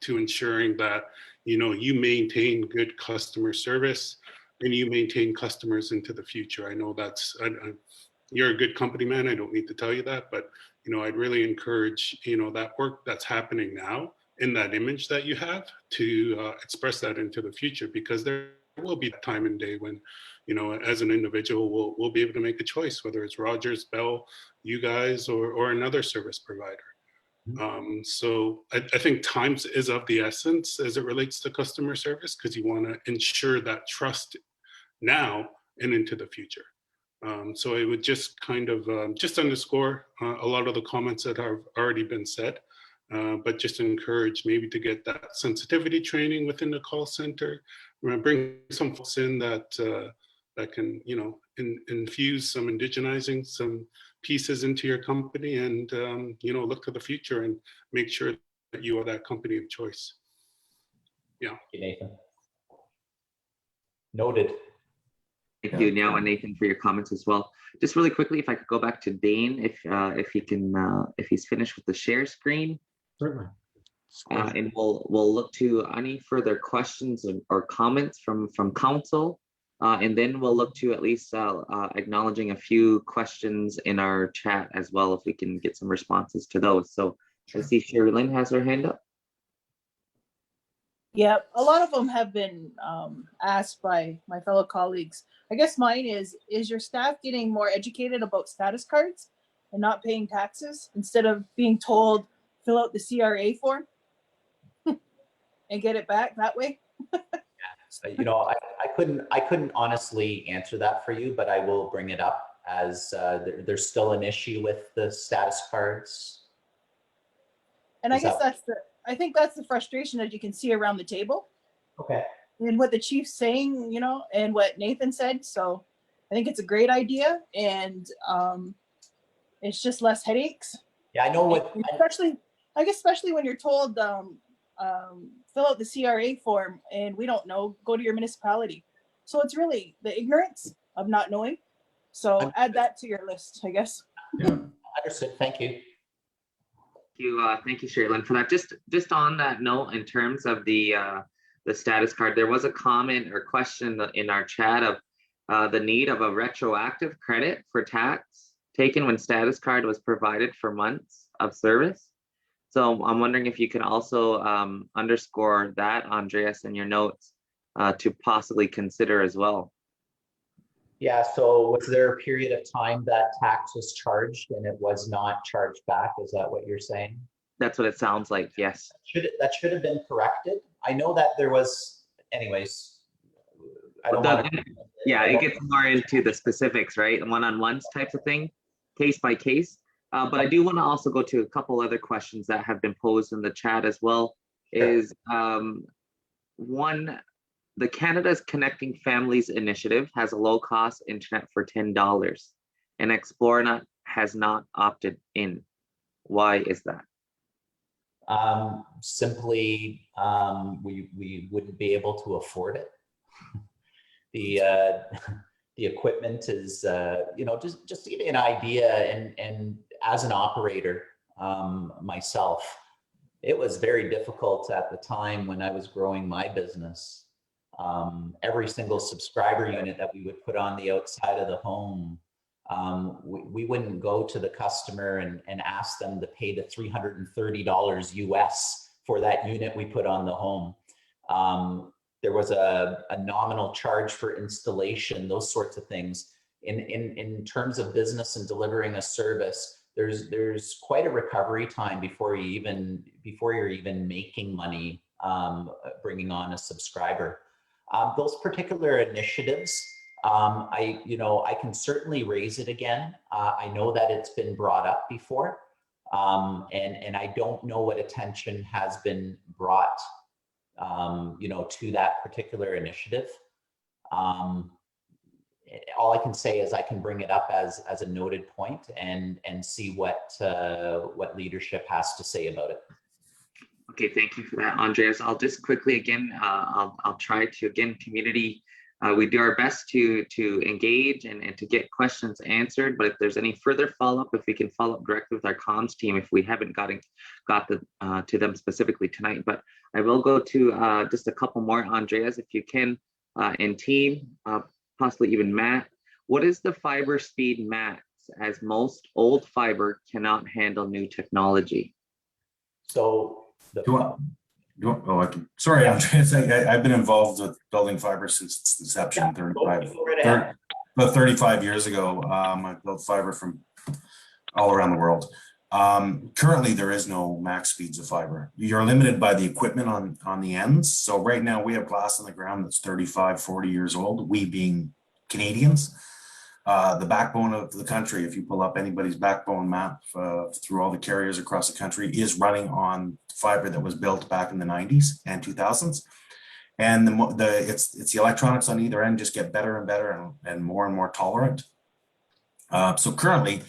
to ensuring that, you know, you maintain good customer service and you maintain customers into the future. I know that's, you're a good company man. I don't need to tell you that, but, you know, I'd really encourage, you know, that work that's happening now in that image that you have to express that into the future, because there will be a time and day when, you know, as an individual, we'll be able to make a choice, whether it's Rogers, Bell, you guys, or another service provider. So I think time is of the essence as it relates to customer service, because you want to ensure that trust now and into the future. So it would just kind of just underscore a lot of the comments that have already been said. But just encourage maybe to get that sensitivity training within the call center. Bring some folks in that that can, you know, infuse some indigenizing, some pieces into your company, and you know, look to the future and make sure that you are that company of choice. Yeah. Thank you, Nathan. Noted. Thank you, Niall and Nathan, for your comments as well. Just really quickly, if I could go back to Dane, if he can, if he's finished with the share screen. Certainly. And we'll look to any further questions or comments from council, and then we'll look to at least acknowledging a few questions in our chat as well, if we can get some responses to those. So I see Sherry Lynn has her hand up. Yeah, a lot of them have been asked by my fellow colleagues. I guess mine is your staff getting more educated about status cards and not paying taxes instead of being told, fill out the CRA form and get it back that way? You know, I couldn't honestly answer that for you, but I will bring it up as there's still an issue with the status cards. And I guess I think that's the frustration that you can see around the table. Okay. And what the chief's saying, you know, and what Nathan said. So I think it's a great idea, and it's just less headaches. Yeah, I know what. And especially when you're told, fill out the CRA form, and we don't know, go to your municipality. So it's really the ignorance of not knowing. So add that to your list, I guess. Yeah. Understood. Thank you. Thank you, Sherilyn, for that. Just on that note, in terms of the status card, there was a comment or question in our chat of the need of a retroactive credit for tax taken when status card was provided for months of service. So I'm wondering if you can also underscore that, Andreas, in your notes to possibly consider as well. Yeah, so was there a period of time that tax was charged and it was not charged back? Is that what you're saying? That's what it sounds like, yes. That should have been corrected. I know that there was, anyways, I don't want to. Yeah, it gets more into the specifics, right? One-on-ones types of thing, case by case. But I do want to also go to a couple other questions that have been posed in the chat as well. Sure. Is one, the Canada's Connecting Families Initiative has a low-cost internet for $10, and Xplornet has not opted in. Why is that? Simply, we wouldn't be able to afford it. The equipment is, you know, just to give you an idea, and as an operator myself, it was very difficult at the time when I was growing my business. Every single subscriber unit that we would put on the outside of the home, we wouldn't go to the customer and ask them to pay the $330 US for that unit we put on the home. There was a nominal charge for installation, those sorts of things. In terms of business and delivering a service, there's quite a recovery time before you're even making money bringing on a subscriber. Those particular initiatives, I can certainly raise it again. I know that it's been brought up before, and I don't know what attention has been brought, to that particular initiative. All I can say is I can bring it up as a noted point and see what leadership has to say about it. Okay, thank you for that, Andreas. I'll just quickly again, I'll try to again, community. We do our best to engage and to get questions answered, but if there's any further follow-up, if we can follow up directly with our comms team, if we haven't got to them specifically tonight. But I will go to just a couple more, Andreas, if you can, and team, possibly even Matt. What is the fiber speed max, as most old fiber cannot handle new technology? So sorry, Andreas, I've been involved with building fiber since its inception, 35 years ago. I built fiber from all around the world. Currently, there is no max speeds of fiber. You're limited by the equipment on the ends. So right now we have glass on the ground that's 35, 40 years old, we being Canadians. The backbone of the country, if you pull up anybody's backbone map through all the carriers across the country, is running on fiber that was built back in the 90s and 2000s. And it's the electronics on either end just get better and better and more tolerant. So currently,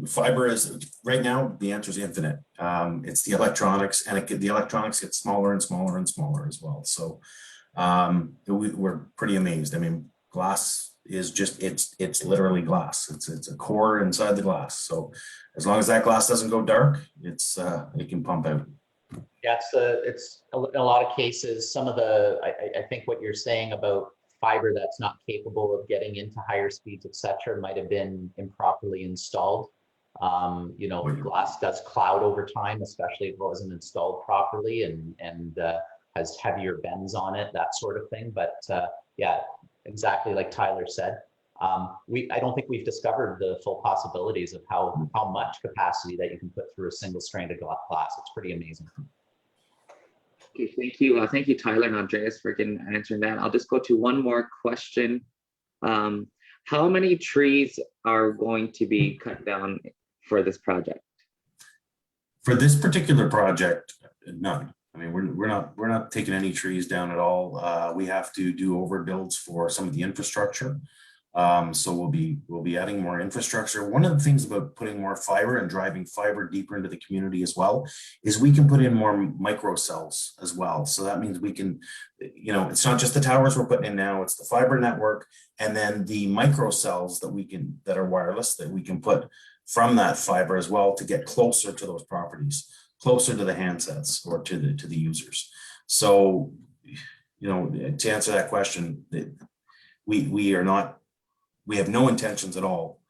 fiber is, right now, the answer is infinite. It's the electronics, and the electronics get smaller and smaller and smaller as well. So we're pretty amazed. I mean, glass is just, it's literally glass. It's a core inside the glass. So as long as that glass doesn't go dark, it can pump out. Yeah, it's in a lot of cases, some of I think what you're saying about fiber that's not capable of getting into higher speeds, et cetera, might have been improperly installed. Glass does cloud over time, especially if it wasn't installed properly and has heavier bends on it, that sort of thing. But yeah, exactly like Tyler said, I don't think we've discovered the full possibilities of how much capacity that you can put through a single stranded glass. It's pretty amazing. Okay, thank you. Thank you, Tyler and Andreas, for answering that. I'll just go to one more question. How many trees are going to be cut down for this project? For this particular project, none. I mean, we're not taking any trees down at all. We have to do overbuilds for some of the infrastructure. So we'll be adding more infrastructure. One of the things about putting more fiber and driving fiber deeper into the community as well is we can put in more micro cells as well. So that means we can, it's not just the towers we're putting in now, it's the fiber network, and then the micro cells that are wireless that we can put from that fiber as well to get closer to those properties, closer to the handsets or to the users. So, to answer that question, we have no intentions at all,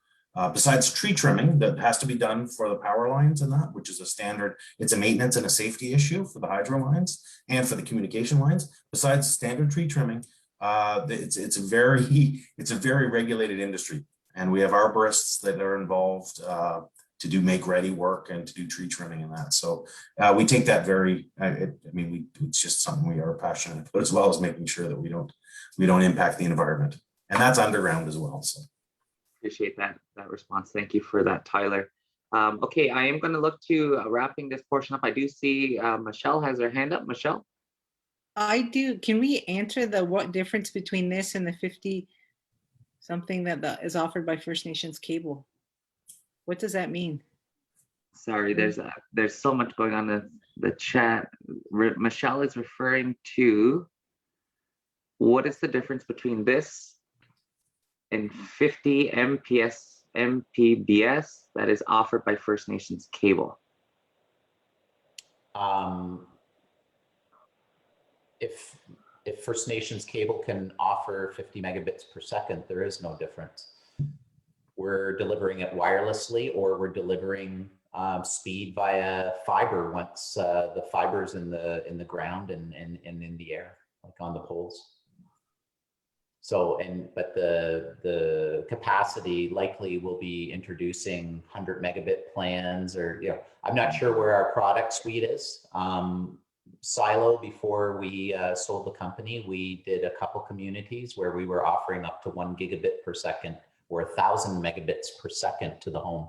besides tree trimming that has to be done for the power lines and that, which is a standard. It's a maintenance and a safety issue for the hydro lines and for the communication lines. Besides standard tree trimming, it's a very regulated industry, and we have arborists that are involved to do make-ready work and to do tree trimming and that. So we take that it's just something we are passionate about, as well as making sure that we don't impact the environment. And that's underground as well. So appreciate that response. Thank you for that, Tyler. Okay, I am going to look to wrapping this portion up. I do see Michelle has her hand up. Michelle? I do. Can we answer what difference between this and the 50 something that is offered by First Nations Cable? What does that mean? Sorry, there's so much going on in the chat. Michelle is referring to, what is the difference between this and 50 Mbps that is offered by First Nations Cable? If First Nations Cable can offer 50 megabits per second, there is no difference. we're delivering it wirelessly, or we're delivering speed via fiber once the fiber's in the ground and in the air, like on the poles. So, but the capacity likely will be introducing 100 megabit plans, or, you know, I'm not sure where our product suite is. Silo, before we sold the company, we did a couple communities where we were offering up to 1 gigabit per second or 1,000 megabits per second to the home.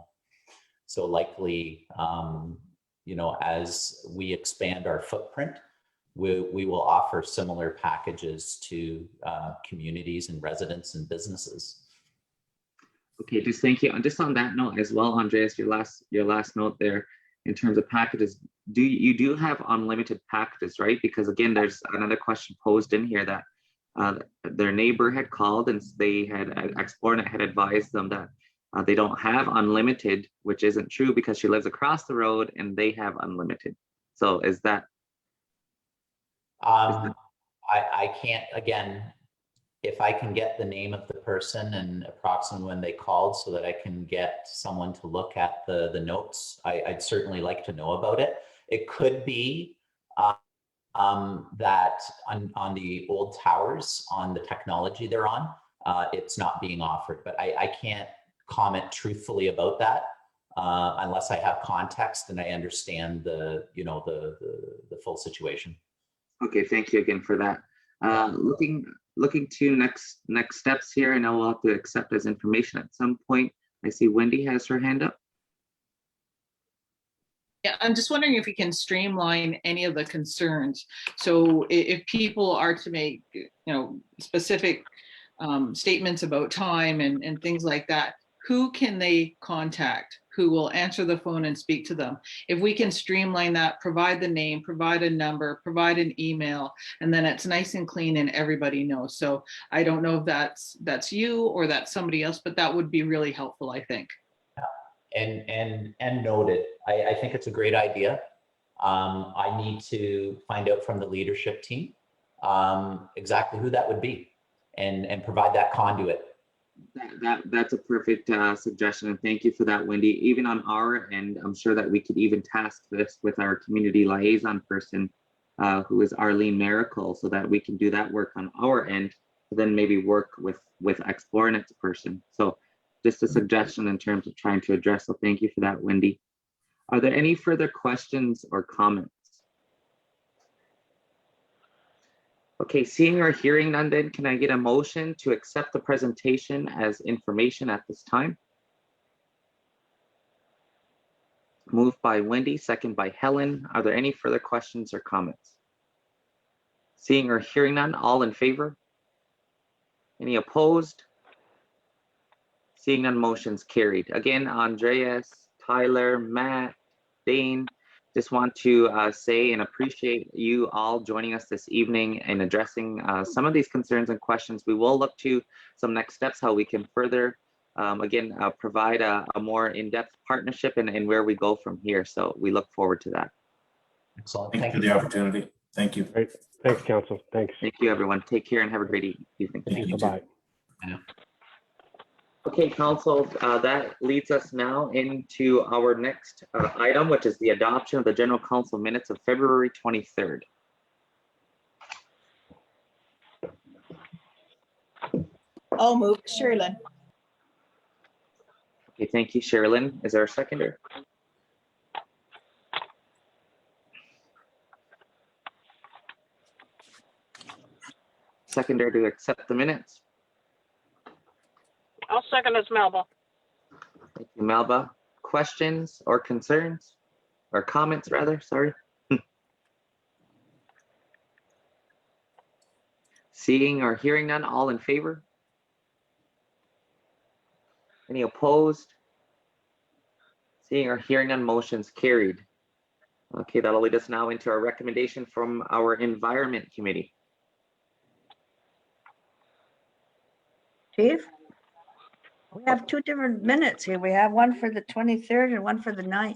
So likely, you know, as we expand our footprint, we will offer similar packages to communities and residents and businesses. Okay, just thank you. And just on that note as well, Andreas, your last note there in terms of packages, you do have unlimited packages, right? Because again, there's another question posed in here that their neighbor had called and they had Xplornet had advised them that they don't have unlimited, which isn't true because she lives across the road and they have unlimited. So is that? I can't, again, if I can get the name of the person and approximately when they called so that I can get someone to look at the notes, I'd certainly like to know about it. It could be that on the old towers, on the technology they're on, it's not being offered, but I can't comment truthfully about that unless I have context and I understand the full situation. Okay, thank you again for that. Looking to next steps here, I know we'll have to accept as information at some point. I see Wendy has her hand up. Yeah, I'm just wondering if we can streamline any of the concerns. So if people are to make, you know, specific statements about time and things like that, who can they contact? Who will answer the phone and speak to them? If we can streamline that, provide the name, provide a number, provide an email, and then it's nice and clean and everybody knows. So I don't know if that's you or that's somebody else, but that would be really helpful, I think. And noted. I think it's a great idea. I need to find out from the leadership team exactly who that would be and provide that conduit. That's a perfect suggestion, and thank you for that, Wendy. Even on our end, I'm sure that we could even task this with our community liaison person, who is Arlene Miracle, so that we can do that work on our end, to then maybe work with Xplornet's person. So just a suggestion in terms of trying to address. So thank you for that, Wendy. Are there any further questions or comments? Okay, seeing or hearing none, then can I get a motion to accept the presentation as information at this time? Moved by Wendy, second by Helen. Are there any further questions or comments? Seeing or hearing none, all in favor? Any opposed? Seeing none, motion's carried. Again, Andreas, Tyler, Matt, Dane, just want to say and appreciate you all joining us this evening and addressing some of these concerns and questions. We will look to some next steps, how we can further, provide a more in-depth partnership and where we go from here. So we look forward to that. Excellent. Thank you for the opportunity. Thank you. Great. Thanks, Council. Thanks. Thank you, everyone. Take care and have a great evening. Thank you. Bye-bye. Okay, Council, that leads us now into our next item, which is the adoption of the General Council minutes of February 23rd. I'll move. Sherilyn. Okay, thank you, Sherilyn. Is there a seconder? Seconder to accept the minutes. I'll second this, Melba. Thank you, Melba. Questions or concerns or comments, rather? Sorry. Seeing or hearing none, all in favor? Any opposed? Seeing or hearing none, motion's carried. Okay, that'll lead us now into our recommendation from our Environment Committee. Chief? We have two different minutes here. We have one for the 23rd and one for the 9th.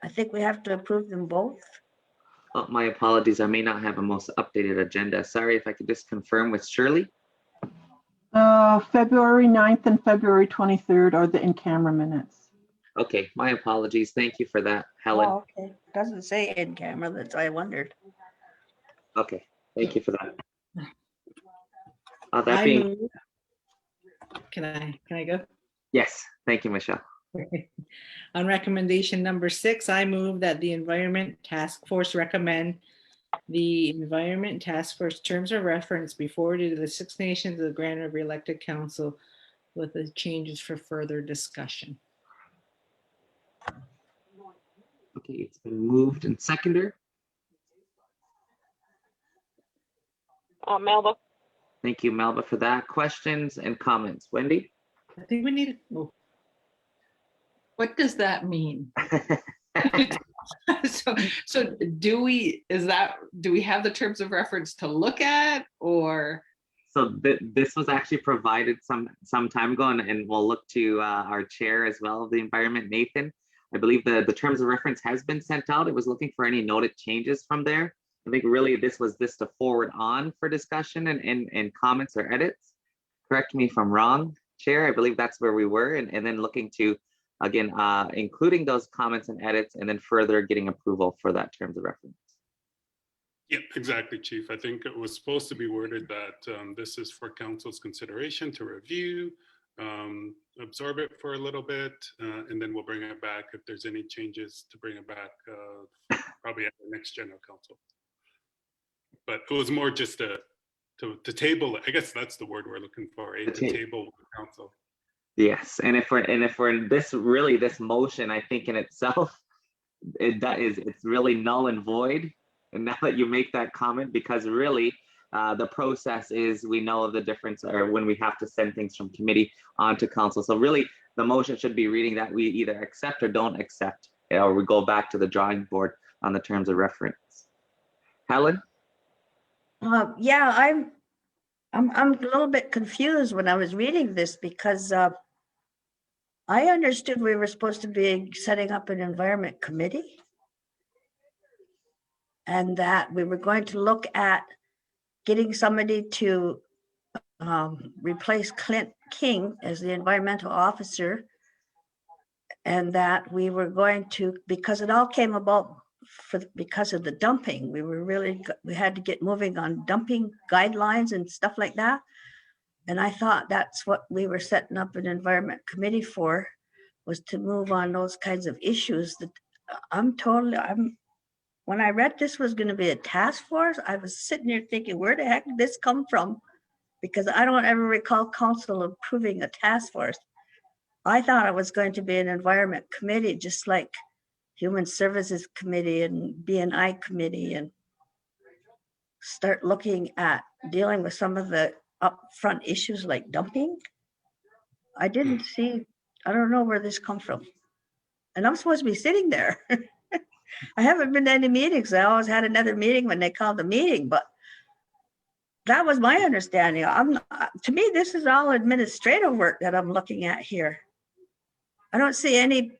I think we have to approve them both. Oh, my apologies. I may not have a most updated agenda. Sorry, if I could just confirm with Shirley. February 9th and February 23rd are the in-camera minutes. Okay, my apologies. Thank you for that, Helen. Oh, okay. Doesn't say in camera, that's why I wondered. Okay, thank you for that. That I being, move. Can I go? yes, thank you, Michelle. On recommendation number 6, I move that the Environment Task Force recommend the Environment Task Force terms of reference be forwarded to the Six Nations of the Grand River Elected Council with the changes for further discussion. Okay, it's been moved and seconded. Melba. Thank you, Melba, for that. Questions and comments. Wendy? I think we need. Oh. What does that mean? So do we have the terms of reference to look at, or? So this was actually provided some time ago, and we'll look to our chair as well of the environment, Nathan. I believe the terms of reference has been sent out. It was looking for any noted changes from there. I think really this was to forward on for discussion and comments or edits. Correct me if I'm wrong, Chair. I believe that's where we were, and then looking to, again, including those comments and edits, and then further getting approval for that terms of reference. Yeah, exactly, Chief. I think it was supposed to be worded that this is for council's consideration to review, absorb it for a little bit, and then we'll bring it back if there's any changes to bring it back probably at the next general council. But it was more just to table it. I guess that's the word we're looking for, to table the council. Yes, and if we're in this motion, I think in itself, it's really null and void. And now that you make that comment, because really the process is, we know the difference, or when we have to send things from committee onto council. So really the motion should be reading that we either accept or don't accept, or we go back to the drawing board on the terms of reference. Helen? Yeah, I'm a little bit confused when I was reading this, because I understood we were supposed to be setting up an environment committee, and that we were going to look at getting somebody to replace Clint King as the environmental officer, and that we were going to, because it all came about because of the dumping, we had to get moving on dumping guidelines and stuff like that. And I thought that's what we were setting up an environment committee for, was to move on those kinds of issues. That when I read this was going to be a task force, I was sitting here thinking, where the heck did this come from? Because I don't ever recall council approving a task force. I thought it was going to be an environment committee, just like Human Services Committee and BNI Committee, and start looking at dealing with some of the upfront issues like dumping. I don't know where this comes from. And I'm supposed to be sitting there. I haven't been to any meetings. I always had another meeting when they called the meeting, but that was my understanding. To me, this is all administrative work that I'm looking at here. I don't see any.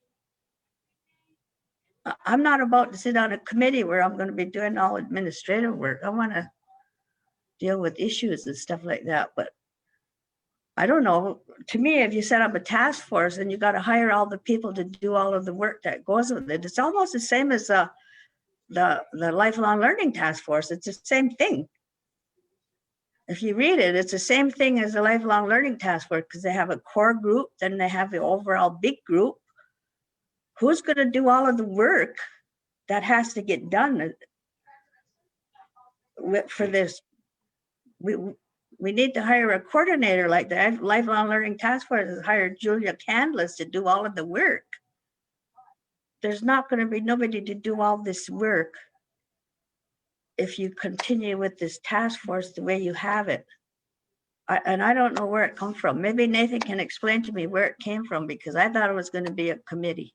I'm not about to sit on a committee where I'm going to be doing all administrative work. I want to deal with issues and stuff like that. But I don't know. To me, if you set up a task force and you got to hire all the people to do all of the work that goes with it, it's almost the same as the lifelong learning task force. It's the same thing. If you read it, it's the same thing as the lifelong learning task force, because they have a core group, then they have the overall big group. Who's going to do all of the work that has to get done for this? We need to hire a coordinator, like the lifelong learning task force has hired Julia Candless to do all of the work. There's not going to be nobody to do all this work if you continue with this task force the way you have it. And I don't know where it comes from. Maybe Nathan can explain to me where it came from, because I thought it was going to be a committee.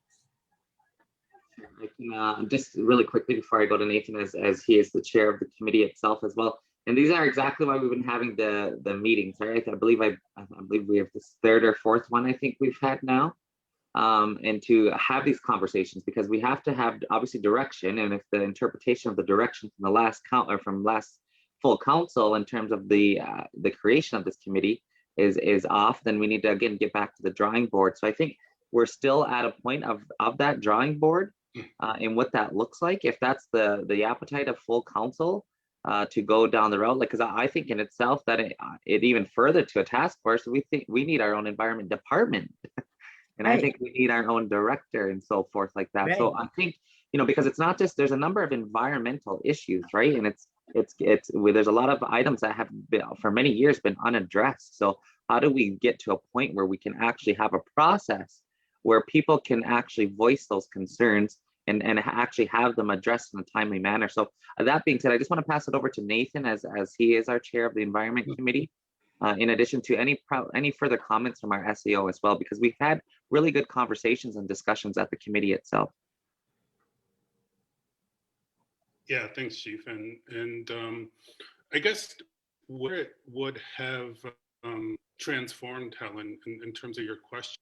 I can just really quickly before I go to Nathan, as he is the chair of the committee itself as well. And these are exactly why we've been having the meetings, right? I believe we have this third or fourth one I think we've had now. And to have these conversations, because we have to have obviously direction, and if the interpretation of the direction from the last full council in terms of the creation of this committee is off, then we need to again get back to the drawing board. So I think we're still at a point of that drawing board and what that looks like. If that's the appetite of full council to go down the road, like, because I think in itself that it even further to a task force, we think we need our own environment department. And I think we need our own director and so forth like that. So I think, you know, because it's not just, there's a number of environmental issues, right? And there's a lot of items that have been for many years been unaddressed. So how do we get to a point where we can actually have a process where people can actually voice those concerns and actually have them addressed in a timely manner? So that being said, I just want to pass it over to Nathan as he is our chair of the Environment Committee. In addition to any further comments from our SEO as well, because we've had really good conversations and discussions at the committee itself. Yeah, thanks, Chief. And I guess what it would have transformed, Helen, in terms of your question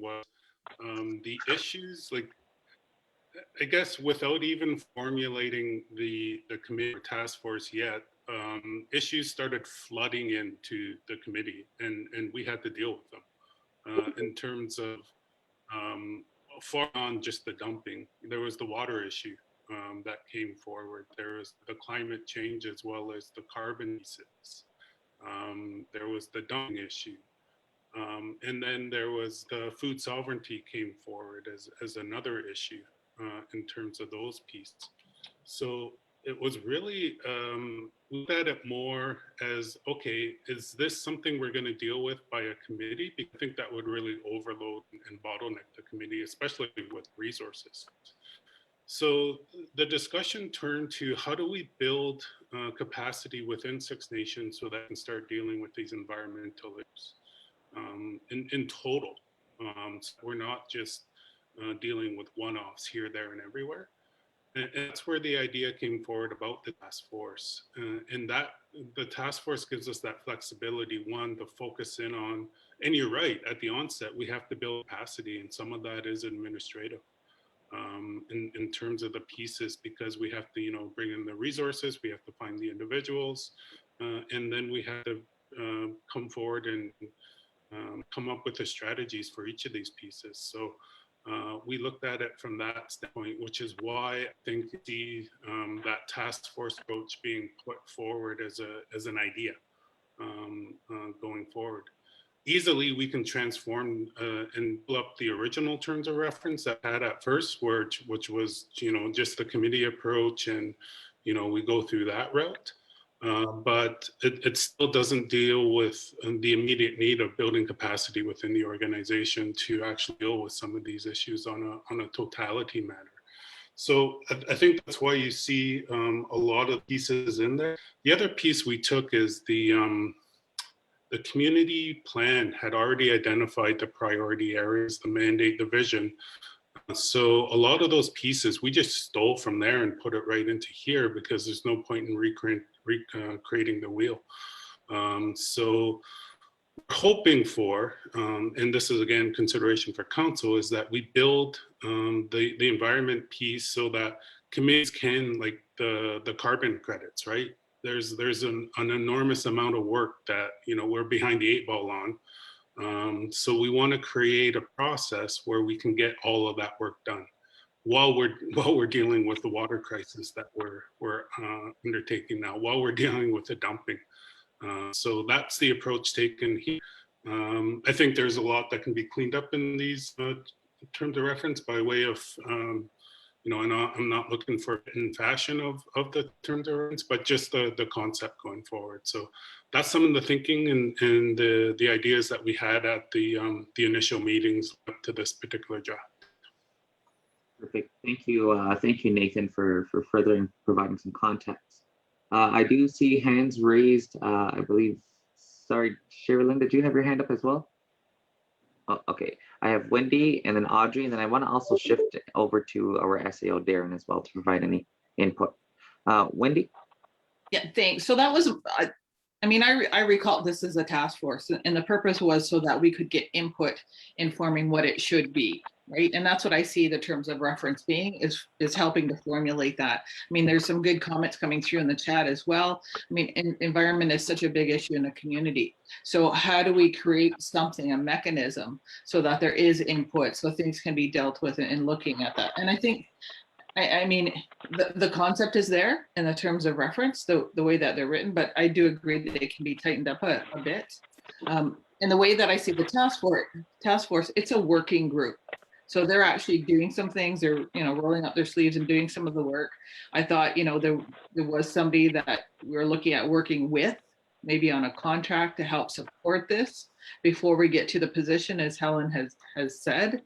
was the issues, like, I guess without even formulating the committee or task force yet, issues started flooding into the committee, and we had to deal with them in terms of far on just the dumping. There was the water issue that came forward. There was the climate change as well as the carbon pieces. There was the dumping issue. And then there was the food sovereignty came forward as another issue in terms of those pieces. So it was really looked at it more as, okay, is this something we're going to deal with by a committee? Because I think that would really overload and bottleneck the committee, especially with resources. So the discussion turned to how do we build capacity within Six Nations so that we can start dealing with these environmental issues in total. So we're not just dealing with one-offs here, there, and everywhere. And that's where the idea came forward about the task force. And that the task force gives us that flexibility, one, to focus in on, and you're right, at the onset, we have to build capacity, and some of that is administrative in terms of the pieces, because we have to, you know, bring in the resources, we have to find the individuals, and then we have to come forward and come up with the strategies for each of these pieces. So we looked at it from that standpoint, which is why I think that task force approach being put forward as an idea going forward. Easily, we can transform and pull up the original terms of reference that I had at first, which was, you know, just the committee approach, and, you know, we go through that route. But it still doesn't deal with the immediate need of building capacity within the organization to actually deal with some of these issues on a totality manner. So I think that's why you see a lot of pieces in there. The other piece we took is the community plan had already identified the priority areas, the mandate, the vision. So a lot of those pieces we just stole from there and put it right into here, because there's no point in recreating the wheel. So we're hoping for, and this is again consideration for council, is that we build the environment piece so that committees can, like the carbon credits, right? There's an enormous amount of work that, you know, we're behind the 8 ball on. So we want to create a process where we can get all of that work done while we're dealing with the water crisis that we're undertaking now, while we're dealing with the dumping. So that's the approach taken here. I think there's a lot that can be cleaned up in these terms of reference by way of, you know, and I'm not looking for in fashion of the terms of reference, but just the concept going forward. So that's some of the thinking and the ideas that we had at the initial meetings up to this particular draft. Perfect. Thank you, Nathan, for further providing some context. I do see hands raised. I believe. Sorry, Sherilyn, did you have your hand up as well? Oh, okay. I have Wendy and then Audrey, and then I want to also shift over to our SAO Darren as well to provide any input. Wendy? Yeah, thanks. So that was I mean, I recall this as a task force, and the purpose was so that we could get input informing what it should be, right? And that's what I see the terms of reference being, is helping to formulate that. I mean, there's some good comments coming through in the chat as well. I mean, environment is such a big issue in the community. So how do we create something, a mechanism, so that there is input, so things can be dealt with and looking at that? And I think, I mean, the concept is there in the terms of reference, the way that they're written, but I do agree that it can be tightened up a bit. And the way that I see the task force, it's a working group. So they're actually doing some things, they're, you know, rolling up their sleeves and doing some of the work. I thought, you know, there was somebody that we were looking at working with, maybe on a contract to help support this before we get to the position, as Helen has said.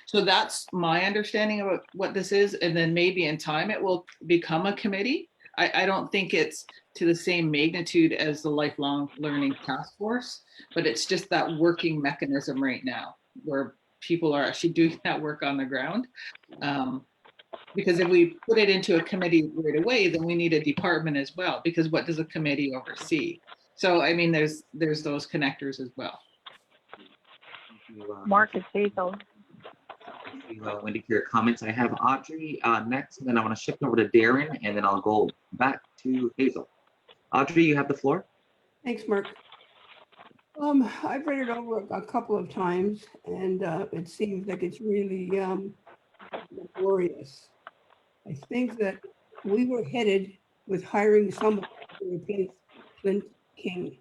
So that's my understanding of what this is. And then maybe in time it will become a committee. I don't think it's to the same magnitude as the Lifelong Learning Task Force, but it's just that working mechanism right now where people are actually doing that work on the ground. Because if we put it into a committee right away, then we need a department as well, because what does a committee oversee? So, I mean, there's those connectors as well. Marcus Hazel. Wendy, for your comments. I have Audrey next, and then I want to shift over to Darren, and then I'll go back to Hazel. Audrey, you have the floor. Thanks, Mark. I've read it over a couple of times, and it seems like it's really laborious. I think that we were headed with hiring someone to replace Clint King.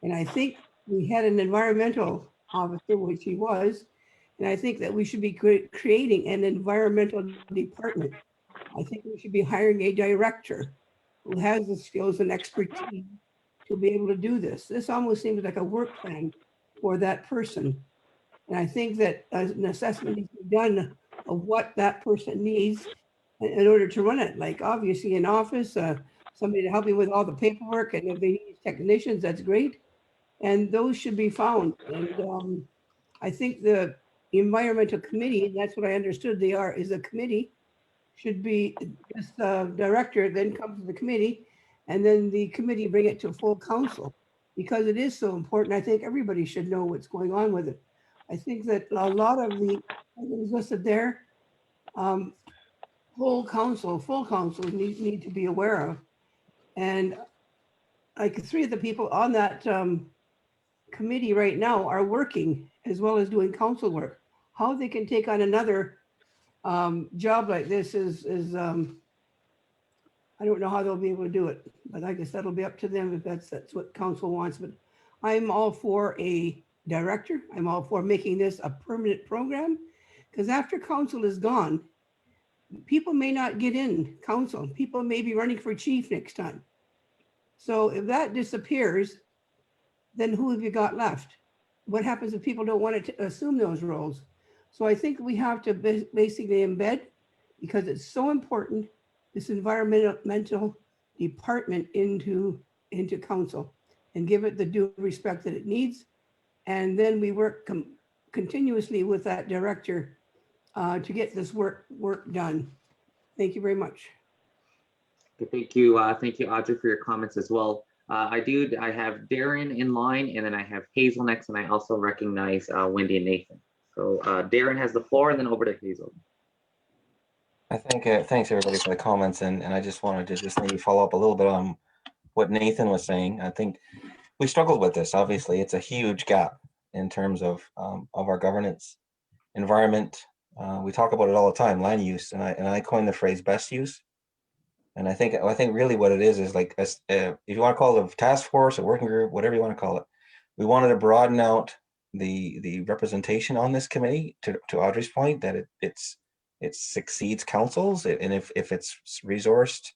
And I think we had an environmental officer, which he was, and I think that we should be creating an environmental department. I think we should be hiring a director who has the skills and expertise to be able to do this. This almost seems like a work plan for that person. And I think that an assessment needs to be done of what that person needs in order to run it. Like obviously in office, somebody to help me with all the paperwork, and if they need technicians, that's great. And those should be found. And I think the environmental committee, and that's what I understood they are, is a committee, should be this director, then comes to the committee, and then the committee bring it to full council. Because it is so important, I think everybody should know what's going on with it. I think that a lot of the items listed there, full council need to be aware of. And like 3 of the people on that committee right now are working as well as doing council work. How they can take on another job like this is I don't know how they'll be able to do it, but I guess that'll be up to them if that's what council wants. But I'm all for a director. I'm all for making this a permanent program, because after council is gone, people may not get in council. People may be running for chief next time. So if that disappears, then who have you got left? What happens if people don't want to assume those roles? So I think we have to basically embed, because it's so important, this environmental department into council and give it the due respect that it needs. And then we work continuously with that director to get this work done. Thank you very much. Thank you, Audrey, for your comments as well. I have Darren in line, and then I have Hazel next, and I also recognize Wendy and Nathan. So Darren has the floor, and then over to Hazel. I think thanks everybody for the comments, and I just wanted to just maybe follow up a little bit on what Nathan was saying. I think we struggled with this. Obviously, it's a huge gap in terms of our governance, environment. We talk about it all the time, land use, and I coined the phrase best use. And I think really what it is like, if you want to call it a task force, a working group, whatever you want to call it, we wanted to broaden out the representation on this committee to Audrey's point, that it succeeds councils, and if it's resourced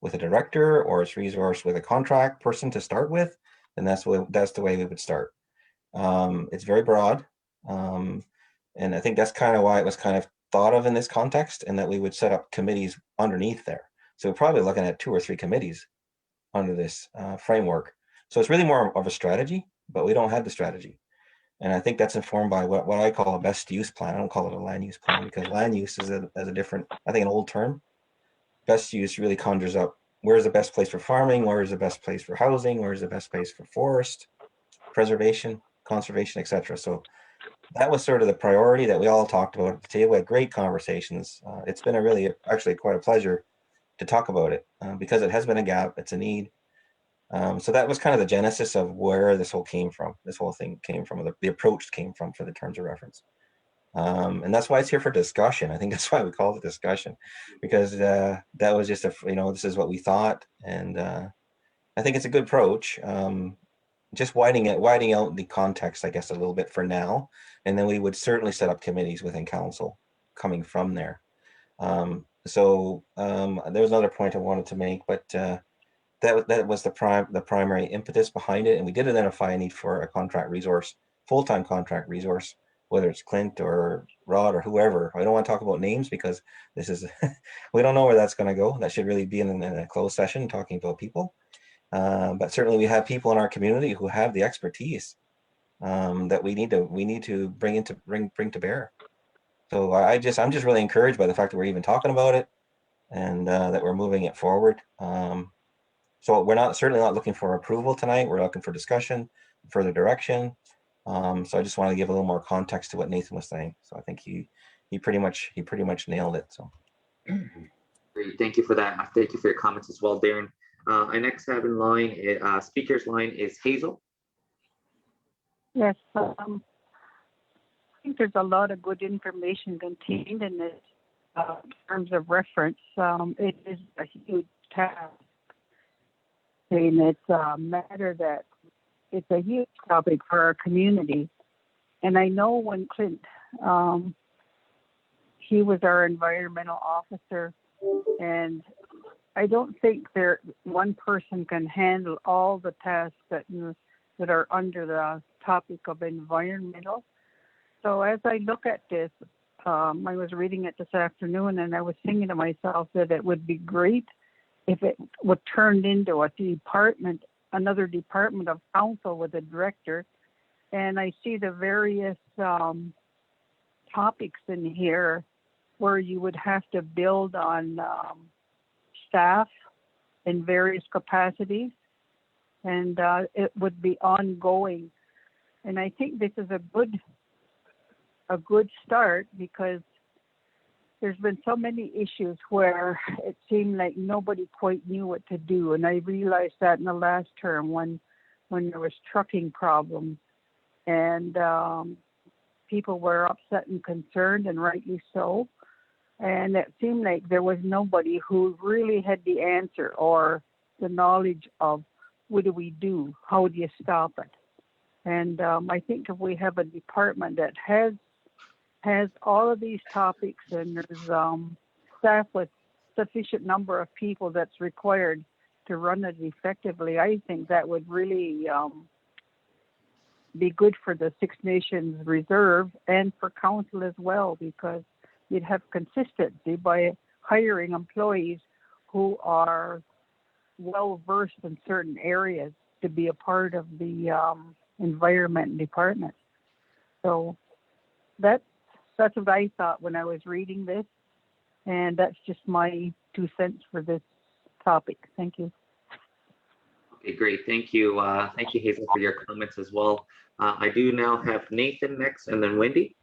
with a director or it's resourced with a contract person to start with, then that's the way we would start. It's very broad, and I think that's kind of why it was kind of thought of in this context, and that we would set up committees underneath there. So we're probably looking at 2 or 3 committees under this framework. So it's really more of a strategy, but we don't have the strategy. And I think that's informed by what I call a best use plan. I don't call it a land use plan, because land use is a different, I think, an old term. Best use really conjures up where's the best place for farming, where's the best place for housing, where's the best place for forest preservation, conservation, etc. So that was sort of the priority that we all talked about at the table. We had great conversations. It's been a really, actually quite a pleasure to talk about it because it has been a gap, it's a need. So that was kind of the genesis of where this whole came from. This whole thing came from, the approach came from for the terms of reference. And that's why it's here for discussion. I think that's why we call it discussion, because that was just this is what we thought. And I think it's a good approach. Just widening out the context, I guess, a little bit for now. And then we would certainly set up committees within council coming from there. So there was another point I wanted to make, but that was the primary impetus behind it. And we did identify a need for a contract resource, full-time contract resource, whether it's Clint or Rod or whoever. I don't want to talk about names because this is, we don't know where that's going to go. That should really be in a closed session talking about people. But certainly we have people in our community who have the expertise that we need to bring to bear. So I'm just really encouraged by the fact that we're even talking about it and that we're moving it forward. So we're certainly not looking for approval tonight. We're looking for discussion, further direction. So I just want to give a little more context to what Nathan was saying. So I think he pretty much nailed it. So Great, thank you for that. Thank you for your comments as well, Darren. I next have in line, speaker's line is Hazel. Yes, I think there's a lot of good information contained in this in terms of reference. It is a huge task, and it's a matter that it's a huge topic for our community. And I know when Clint, he was our environmental officer, and I don't think one person can handle all the tasks that are under the topic of environmental. So as I look at this, I was reading it this afternoon, and I was thinking to myself that it would be great if it would turn into a department, another department of council with a director. And I see the various topics in here where you would have to build on staff in various capacities, and it would be ongoing. And I think this is a good start, because there's been so many issues where it seemed like nobody quite knew what to do. And I realized that in the last term when there was trucking problems, and people were upset and concerned, and rightly so. And it seemed like there was nobody who really had the answer or the knowledge of what do we do? How do you stop it? And I think if we have a department that has all of these topics, and there's staff with sufficient number of people that's required to run it effectively, I think that would really be good for the Six Nations Reserve and for council as well, because you'd have consistency by hiring employees who are well versed in certain areas to be a part of the environment department. So that's what I thought when I was reading this, and that's just my 2 cents for this topic. Thank you. Okay, great. Thank you. Thank you, Hazel, for your comments as well. I do now have Nathan next, and then Wendy.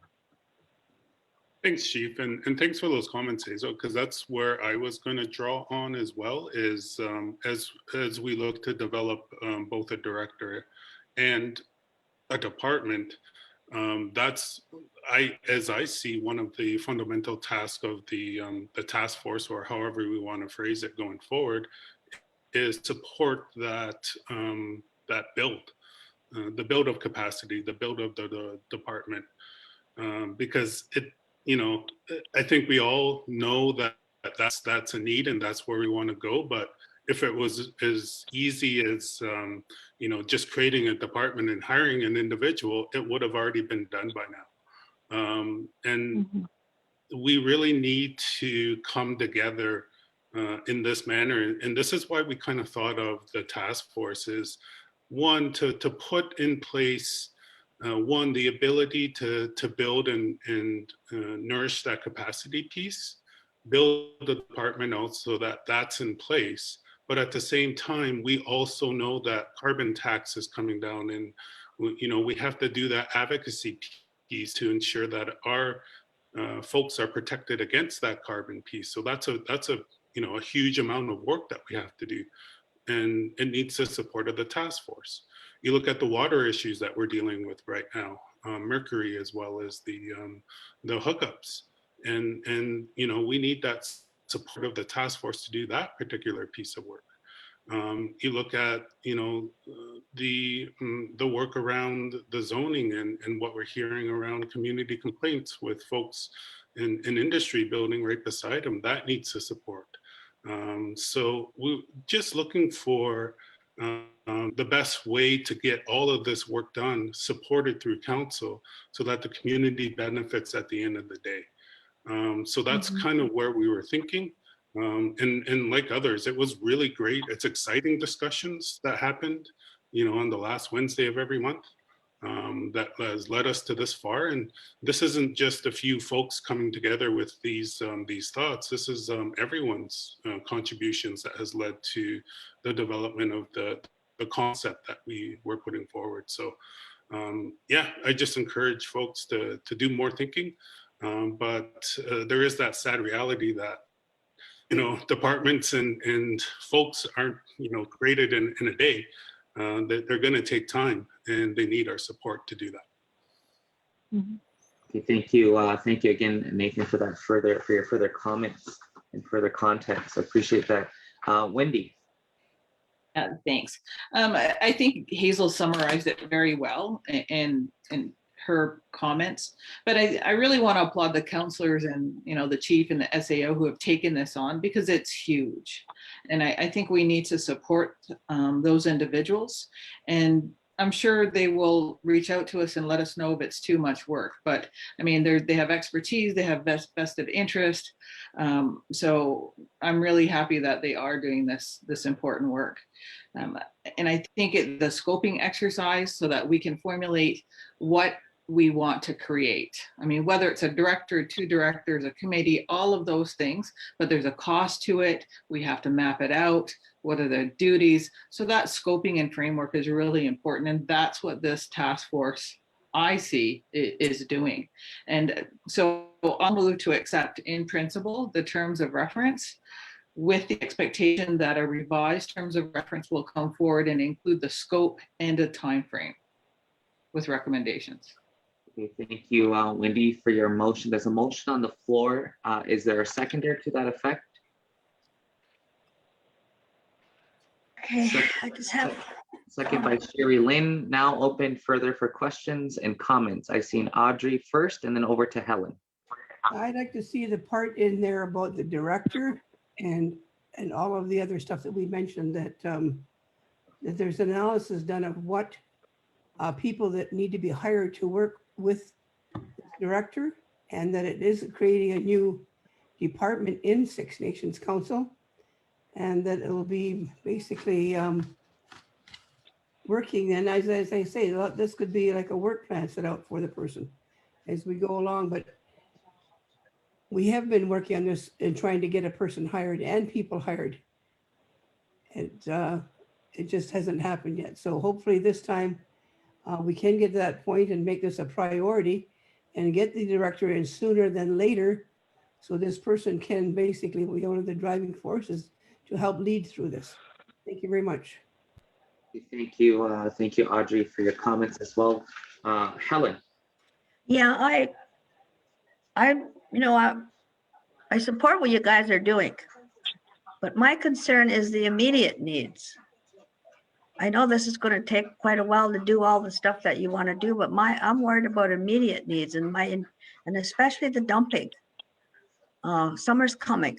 Thanks, Chief, and thanks for those comments, Hazel, because that's where I was going to draw on as well, is as we look to develop both a director and a department. As I see, one of the fundamental tasks of the task force, or however we want to phrase it going forward, is support that build, the build of capacity, the build of the department, because I think we all know that that's a need and that's where we want to go. But if it was as easy as just creating a department and hiring an individual, it would have already been done by now. We really need to come together in this manner, and this is why we kind of thought of the task force is, one, to put in place the ability to build and nourish that capacity piece, build the department out so that that's in place, But at the same time, we also know that carbon tax is coming down, and we have to do that advocacy piece to ensure that our folks are protected against that carbon piece. So that's a huge amount of work that we have to do, and it needs the support of the task force. You look at the water issues that we're dealing with right now, mercury as well as the hookups, and we need that support of the task force to do that particular piece of work. You look at the work around the zoning and what we're hearing around community complaints with folks in industry building right beside them, that needs the support. So we're just looking for the best way to get all of this work done, supported through council, so that the community benefits at the end of the day. So that's kind of where we were thinking. And like others, it was really great. It's exciting discussions that happened, on the last Wednesday of every month, that has led us to this far. And this isn't just a few folks coming together with these thoughts. This is everyone's contributions that has led to the development of the concept that we were putting forward. So yeah, I just encourage folks to do more thinking. But there is that sad reality that departments and folks aren't, created in a day. That they're going to take time, and they need our support to do that. Okay, thank you. Thank you again, Nathan, for your further comments and further context. I appreciate that. Wendy. Thanks. I think Hazel summarized it very well in her comments, but I really want to applaud the counselors and the chief and the SAO who have taken this on, because it's huge, and I think we need to support those individuals, and I'm sure they will reach out to us and let us know if it's too much work. But I mean, they have expertise, they have vested interest, so I'm really happy that they are doing this important work. And I think the scoping exercise, so that we can formulate what we want to create. I mean, whether it's a director, two directors, a committee, all of those things, but there's a cost to it. We have to map it out. What are the duties? So that scoping and framework is really important. And that's what this task force, I see, is doing. And so I'll move to accept in principle the terms of reference, with the expectation that a revised terms of reference will come forward and include the scope and a time frame with recommendations. Okay, thank you, Wendy, for your motion. There's a motion on the floor. Is there a seconder to that effect? Okay, I just have. Second by Sherry Lynn. Now open further for questions and comments. I've seen Audrey first, and then over to Helen. I'd like to see the part in there about the director and all of the other stuff that we mentioned, that that there's analysis done of what people that need to be hired to work with the director, and that it is creating a new department in Six Nations Council, and that it will be basically working. And as I say, this could be like a work plan set out for the person as we go along. But we have been working on this and trying to get a person hired and people hired. And it just hasn't happened yet. So hopefully this time we can get to that point and make this a priority and get the director in sooner than later. So this person can basically be one of the driving forces to help lead through this. Thank you very much. Thank you, Audrey, for your comments as well. Helen. Yeah, I support what you guys are doing, but my concern is the immediate needs. I know this is going to take quite a while to do all the stuff that you want to do, but I'm worried about immediate needs and especially the dumping. Summer's coming.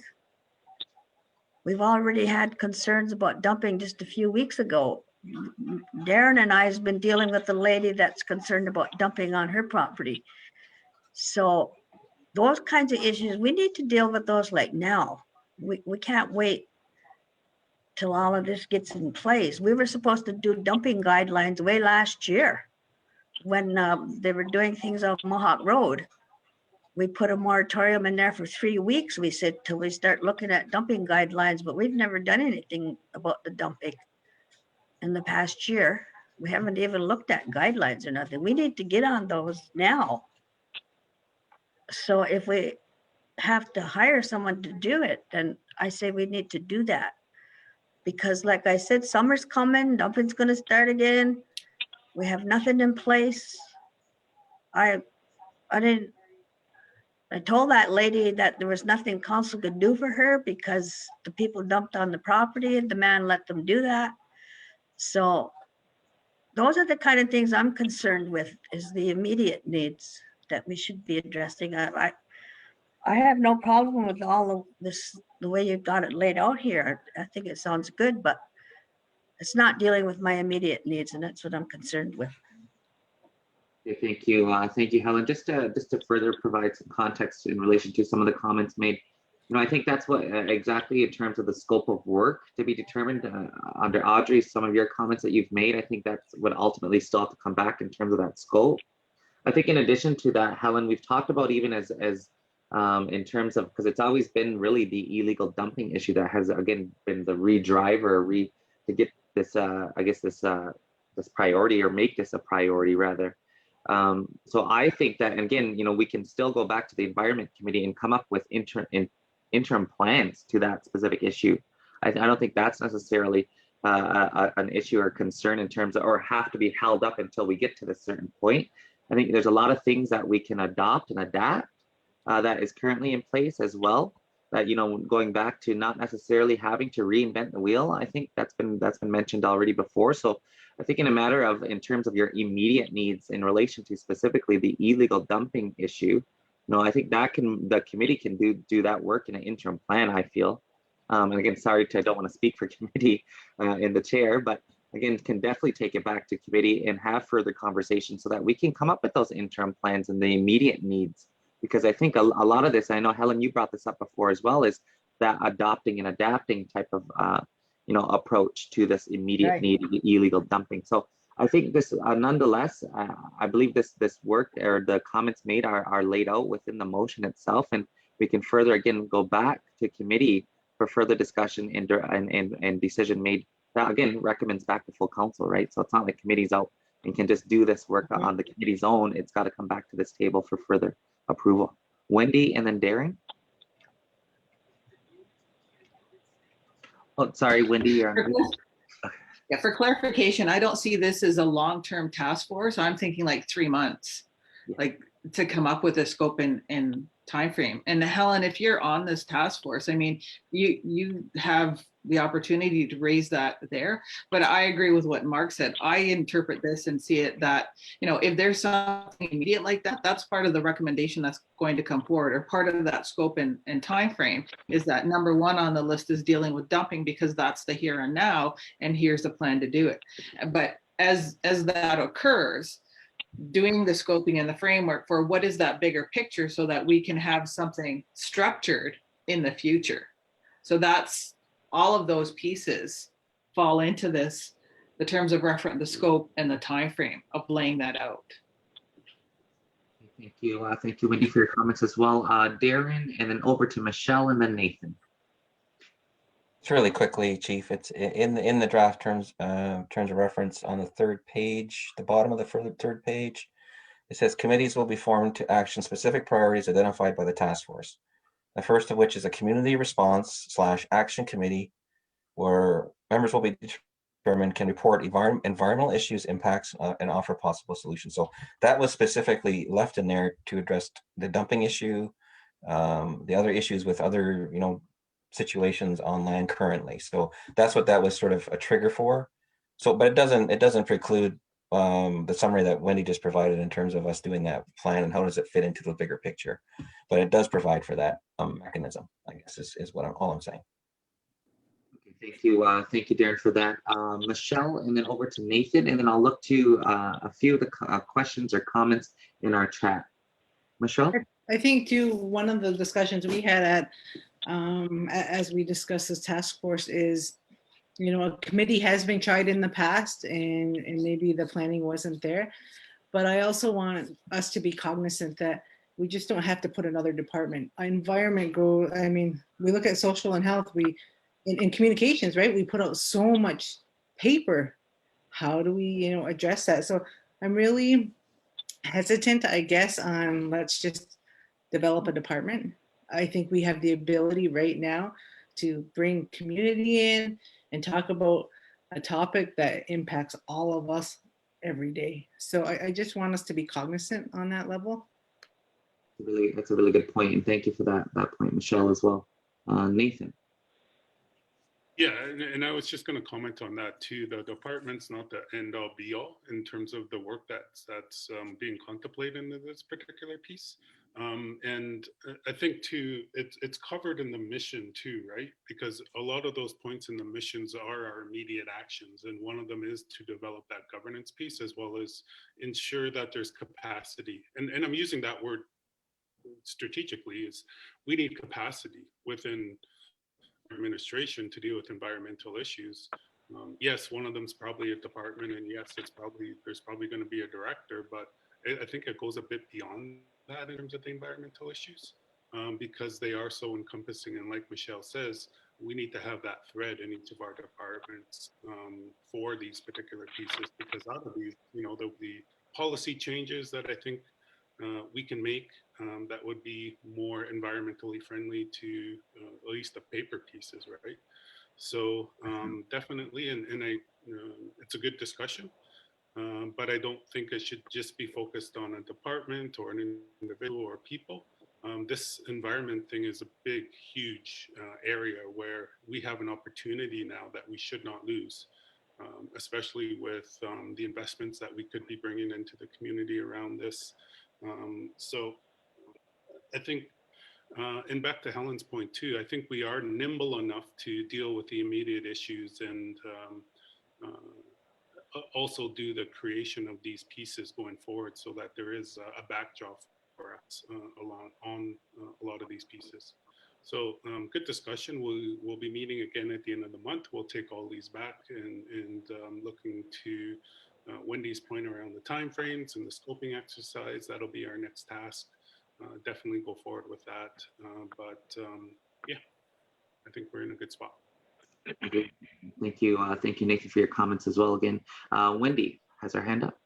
We've already had concerns about dumping just a few weeks ago. Darren and I has been dealing with the lady that's concerned about dumping on her property. So those kinds of issues, we need to deal with those like now. We can't wait till all of this gets in place. We were supposed to do dumping guidelines way last year when they were doing things on Mohawk Road. we put a moratorium in there for 3 weeks, we said, till we start looking at dumping guidelines, but we've never done anything about the dumping in the past year. We haven't even looked at guidelines or nothing. We need to get on those now. So if we have to hire someone to do it, then I say we need to do that. Because like I said, summer's coming, dumping's gonna start again. We have nothing in place. I told that lady that there was nothing council could do for her because the people dumped on the property and the man let them do that. So those are the kind of things I'm concerned with, is the immediate needs that we should be addressing. I have no problem with all of this, the way you've got it laid out here. I think it sounds good, but it's not dealing with my immediate needs, and that's what I'm concerned with. Okay, thank you, Helen. Just to further provide some context in relation to some of the comments made, I think that's what exactly in terms of the scope of work to be determined under Audrey. Some of your comments that you've made, I think that's what ultimately still have to come back in terms of that scope. I think in addition to that, Helen, we've talked about even as in terms of, because it's always been really the illegal dumping issue that has again been the redriver to get this this priority, or make this a priority rather. So I think that, and again, we can still go back to the Environment Committee and come up with interim plans to that specific issue. I don't think that's necessarily an issue or concern in terms of, or have to be held up until we get to this certain point. I think there's a lot of things that we can adopt and adapt that is currently in place as well. That going back to not necessarily having to reinvent the wheel. I think that's been mentioned already before. So I think in terms of your immediate needs in relation to specifically the illegal dumping issue, I think that the committee can do that work in an interim plan, I feel. And again, sorry, I don't want to speak for committee in the chair, but again, can definitely take it back to committee and have further conversations so that we can come up with those interim plans and the immediate needs. Because I think a lot of this, I know Helen, you brought this up before as well, is that adopting and adapting type of approach to this immediate need of illegal dumping. So I think this, nonetheless, I believe this work or the comments made are laid out within the motion itself, and we can further again go back to committee for further discussion and decision made. That again recommends back to full council, right? So it's not like committee's out and can just do this work on the committee's own. It's got to come back to this table for further approval. Wendy and then Darren. Oh, sorry, Wendy, you're on mute. Yeah, for clarification, I don't see this as a long-term task force. I'm thinking like 3 months, like to come up with a scope and time frame. And Helen, if you're on this task force, I mean, you have the opportunity to raise that there. But I agree with what Mark said. I interpret this and see it that, if there's something immediate like that, that's part of the recommendation that's going to come forward, or part of that scope and time frame is that number one on the list is dealing with dumping, because that's the here and now, and here's the plan to do it. But as that occurs, doing the scoping and the framework for what is that bigger picture so that we can have something structured in the future. So that's all of those pieces fall into this, the terms of reference, the scope and the time frame of laying that out. Thank you, Wendy, for your comments as well. Darren, and then over to Michelle, and then Nathan. It's really quickly, Chief. It's in the draft terms of reference on the third page, the bottom of the third page. It says committees will be formed to action specific priorities identified by the task force. The first of which is a community response / action committee, where members will be determined can report environmental issues, impacts, and offer possible solutions. So that was specifically left in there to address the dumping issue, the other issues with other, situations on land currently. So that's what that was sort of a trigger for. So, but it doesn't preclude the summary that Wendy just provided in terms of us doing that plan and how does it fit into the bigger picture. But it does provide for that mechanism, I guess is what all I'm saying. Okay, thank you, Darren, for that. Michelle, and then over to Nathan, and then I'll look to a few of the questions or comments in our chat. Michelle? I think too, one of the discussions we had as we discussed this task force is, a committee has been tried in the past and maybe the planning wasn't there. But I also want us to be cognizant that, we just don't have to put another department. Environment I mean, we look at social and health, in communications, right? We put out so much paper. How do we, you know, address that? So I'm really hesitant, I guess, on let's just develop a department. I think we have the ability right now to bring community in and talk about a topic that impacts all of us every day. So I just want us to be cognizant on that level. That's a really good point, and thank you for that point, Michelle, as well. Nathan. Yeah, and I was just going to comment on that too. The department's not the end all be all in terms of the work that's being contemplated in this particular piece. And I think too, it's covered in the mission too, right? Because a lot of those points in the missions are our immediate actions. And one of them is to develop that governance piece as well as ensure that there's capacity. And I'm using that word strategically, is we need capacity within administration to deal with environmental issues. Yes, one of them is probably a department, and yes, there's probably going to be a director, but I think it goes a bit beyond that in terms of the environmental issues, because they are so encompassing. And like Michelle says, we need to have that thread in each of our departments for these particular pieces, because out of these, you know, the policy changes that I think we can make that would be more environmentally friendly to at least the paper pieces, right? So definitely, and it's a good discussion, but I don't think it should just be focused on a department or an individual or people. This environment thing is a big, huge area where we have an opportunity now that we should not lose, especially with the investments that we could be bringing into the community around this. So I think, and back to Helen's point too, I think we are nimble enough to deal with the immediate issues and also do the creation of these pieces going forward so that there is a backdrop for us on a lot of these pieces. So good discussion. We'll be meeting again at the end of the month. We'll take all these back and looking to Wendy's point around the timeframes and the scoping exercise. That'll be our next task. Definitely go forward with that. But yeah, I think we're in a good spot. Thank you, Nathan, for your comments as well. Again, Wendy has her hand up.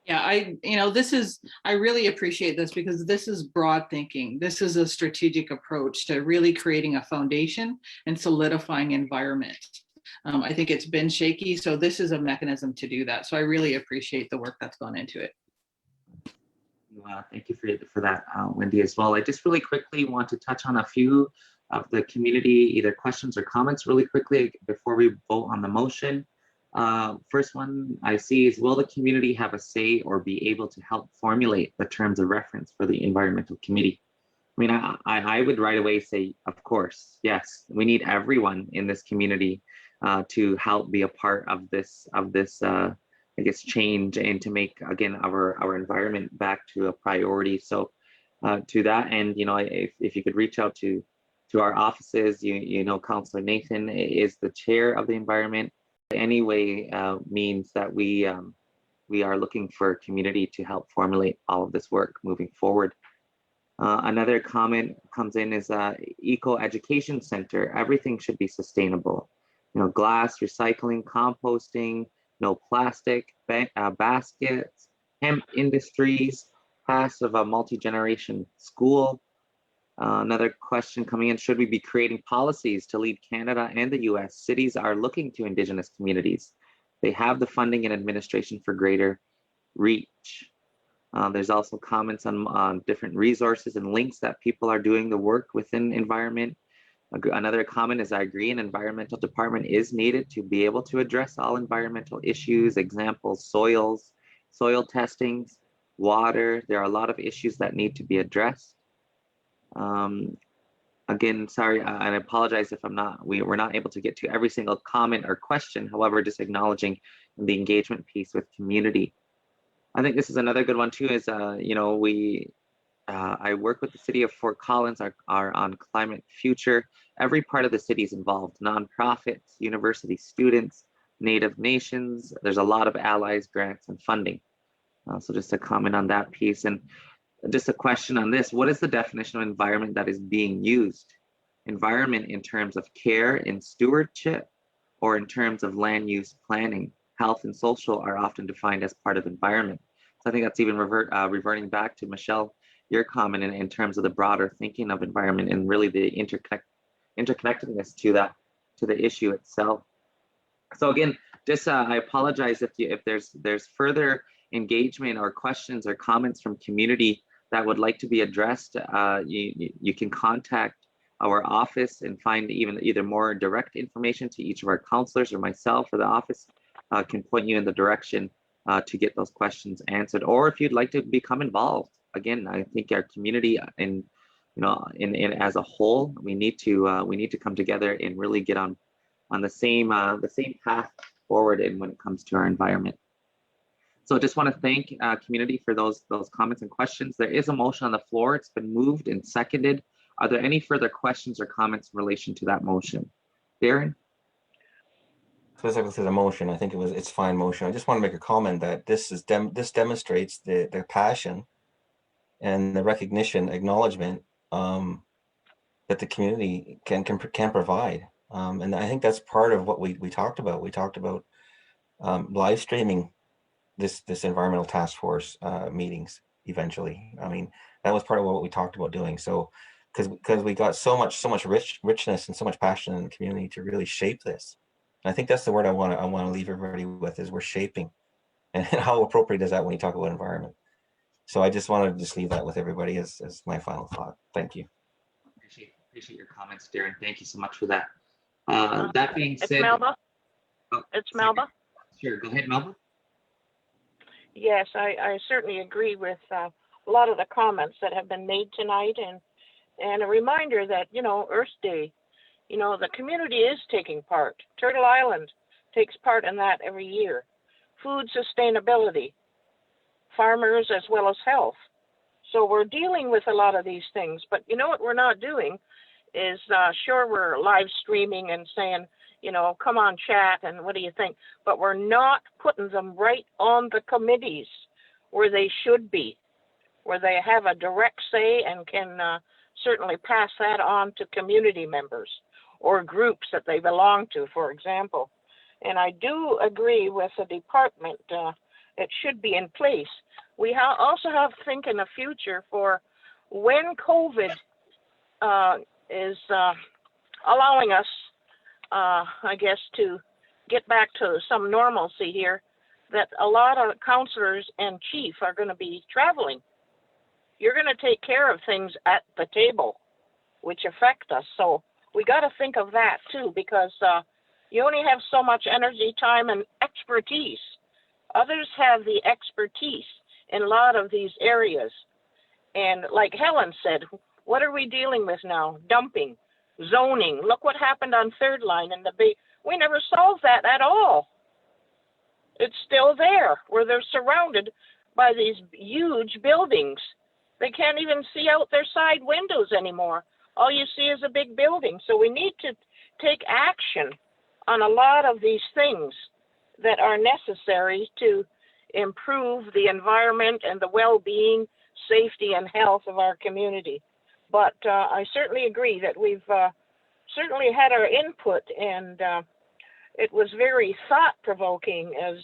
Yeah, I really appreciate this because this is broad thinking. This is a strategic approach to really creating a foundation and solidifying environment. I think it's been shaky, so this is a mechanism to do that. So I really appreciate the work that's gone into it. Thank you for that, Wendy, as well. I just really quickly want to touch on a few of the community, either questions or comments really quickly before we vote on the motion. First one I see is, will the community have a say or be able to help formulate the terms of reference for the environmental committee? I mean, I would right away say, of course, yes, we need everyone in this community to help be a part of this, I guess, change and to make, again, our environment back to a priority. So to that end, you know, if you could reach out to our offices, you know, Councillor Nathan is the chair of the environment. Anyway, means that we are looking for community to help formulate all of this work moving forward. Another comment comes in is Eco Education Center. Everything should be sustainable. You know, glass, recycling, composting, no plastic, baskets, hemp industries, passive multi-generation school. Another question coming in, should we be creating policies to lead Canada and the US? Cities are looking to Indigenous communities. They have the funding and administration for greater reach. There's also comments on different resources and links that people are doing the work within environment. Another comment is, I agree, an environmental department is needed to be able to address all environmental issues, examples, soils, soil testings, water. There are a lot of issues that need to be addressed. Again, sorry, and I apologize if we're not able to get to every single comment or question. However, just acknowledging the engagement piece with community. I think this is another good one too, is, you know, I work with the city of Fort Collins, are on Climate Future. Every part of the city is involved, nonprofits, university students, Native nations. There's a lot of allies, grants, and funding. So just a comment on that piece. And just a question on this. What is the definition of environment that is being used? Environment in terms of care and stewardship, or in terms of land use planning? Health and social are often defined as part of environment. So I think that's even reverting back to Michelle, your comment in terms of the broader thinking of environment and really the interconnectedness to the issue itself. So again, just I apologize if there's further engagement or questions or comments from community that would like to be addressed. You can contact our office and find either more direct information to each of our counselors, or myself or the office can point you in the direction to get those questions answered. Or if you'd like to become involved, again, I think our community in as a whole, we need to come together and really get on the same path forward in when it comes to our environment. So I just want to thank community for those comments and questions. There is a motion on the floor. It's been moved and seconded. Are there any further questions or comments in relation to that motion? Darren? Specifically to the motion, I think it's fine motion. I just want to make a comment that this demonstrates the passion and the recognition, acknowledgement that the community can provide. And I think that's part of what we talked about. We talked about live streaming this environmental task force meetings eventually. I mean, that was part of what we talked about doing. So because we got so much richness and so much passion in the community to really shape this. And I think that's the word I want to leave everybody with, is we're shaping. And how appropriate is that when you talk about environment? So I just wanted to just leave that with everybody as my final thought. Thank you. Appreciate your comments, Darren. Thank you so much for that. That being said, it's Melba. It's Melba. Sure, go ahead, Melba. Yes, I certainly agree with a lot of the comments that have been made tonight, and a reminder that, Earth Day, the community is taking part. Turtle Island takes part in that every year. Food sustainability, farmers as well as health. So we're dealing with a lot of these things, but what we're not doing is, sure, we're live streaming and saying, come on, chat, and what do you think? But we're not putting them right on the committees where they should be, where they have a direct say and can certainly pass that on to community members or groups that they belong to, for example. And I do agree with the department. It should be in place. We also have to think in the future for when COVID is allowing us, I guess, to get back to some normalcy here, that a lot of counselors and chief are going to be traveling. You're going to take care of things at the table, which affect us. So we got to think of that too, because you only have so much energy, time, and expertise. Others have the expertise in a lot of these areas. And like Helen said, what are we dealing with now? Dumping, zoning. Look what happened on Third Line in the Bay. We never solved that at all. It's still there, where they're surrounded by these huge buildings. They can't even see out their side windows anymore. All you see is a big building. So we need to take action on a lot of these things that are necessary to improve the environment and the well-being, safety, and health of our community. But I certainly agree that we've certainly had our input, and it was very thought-provoking, as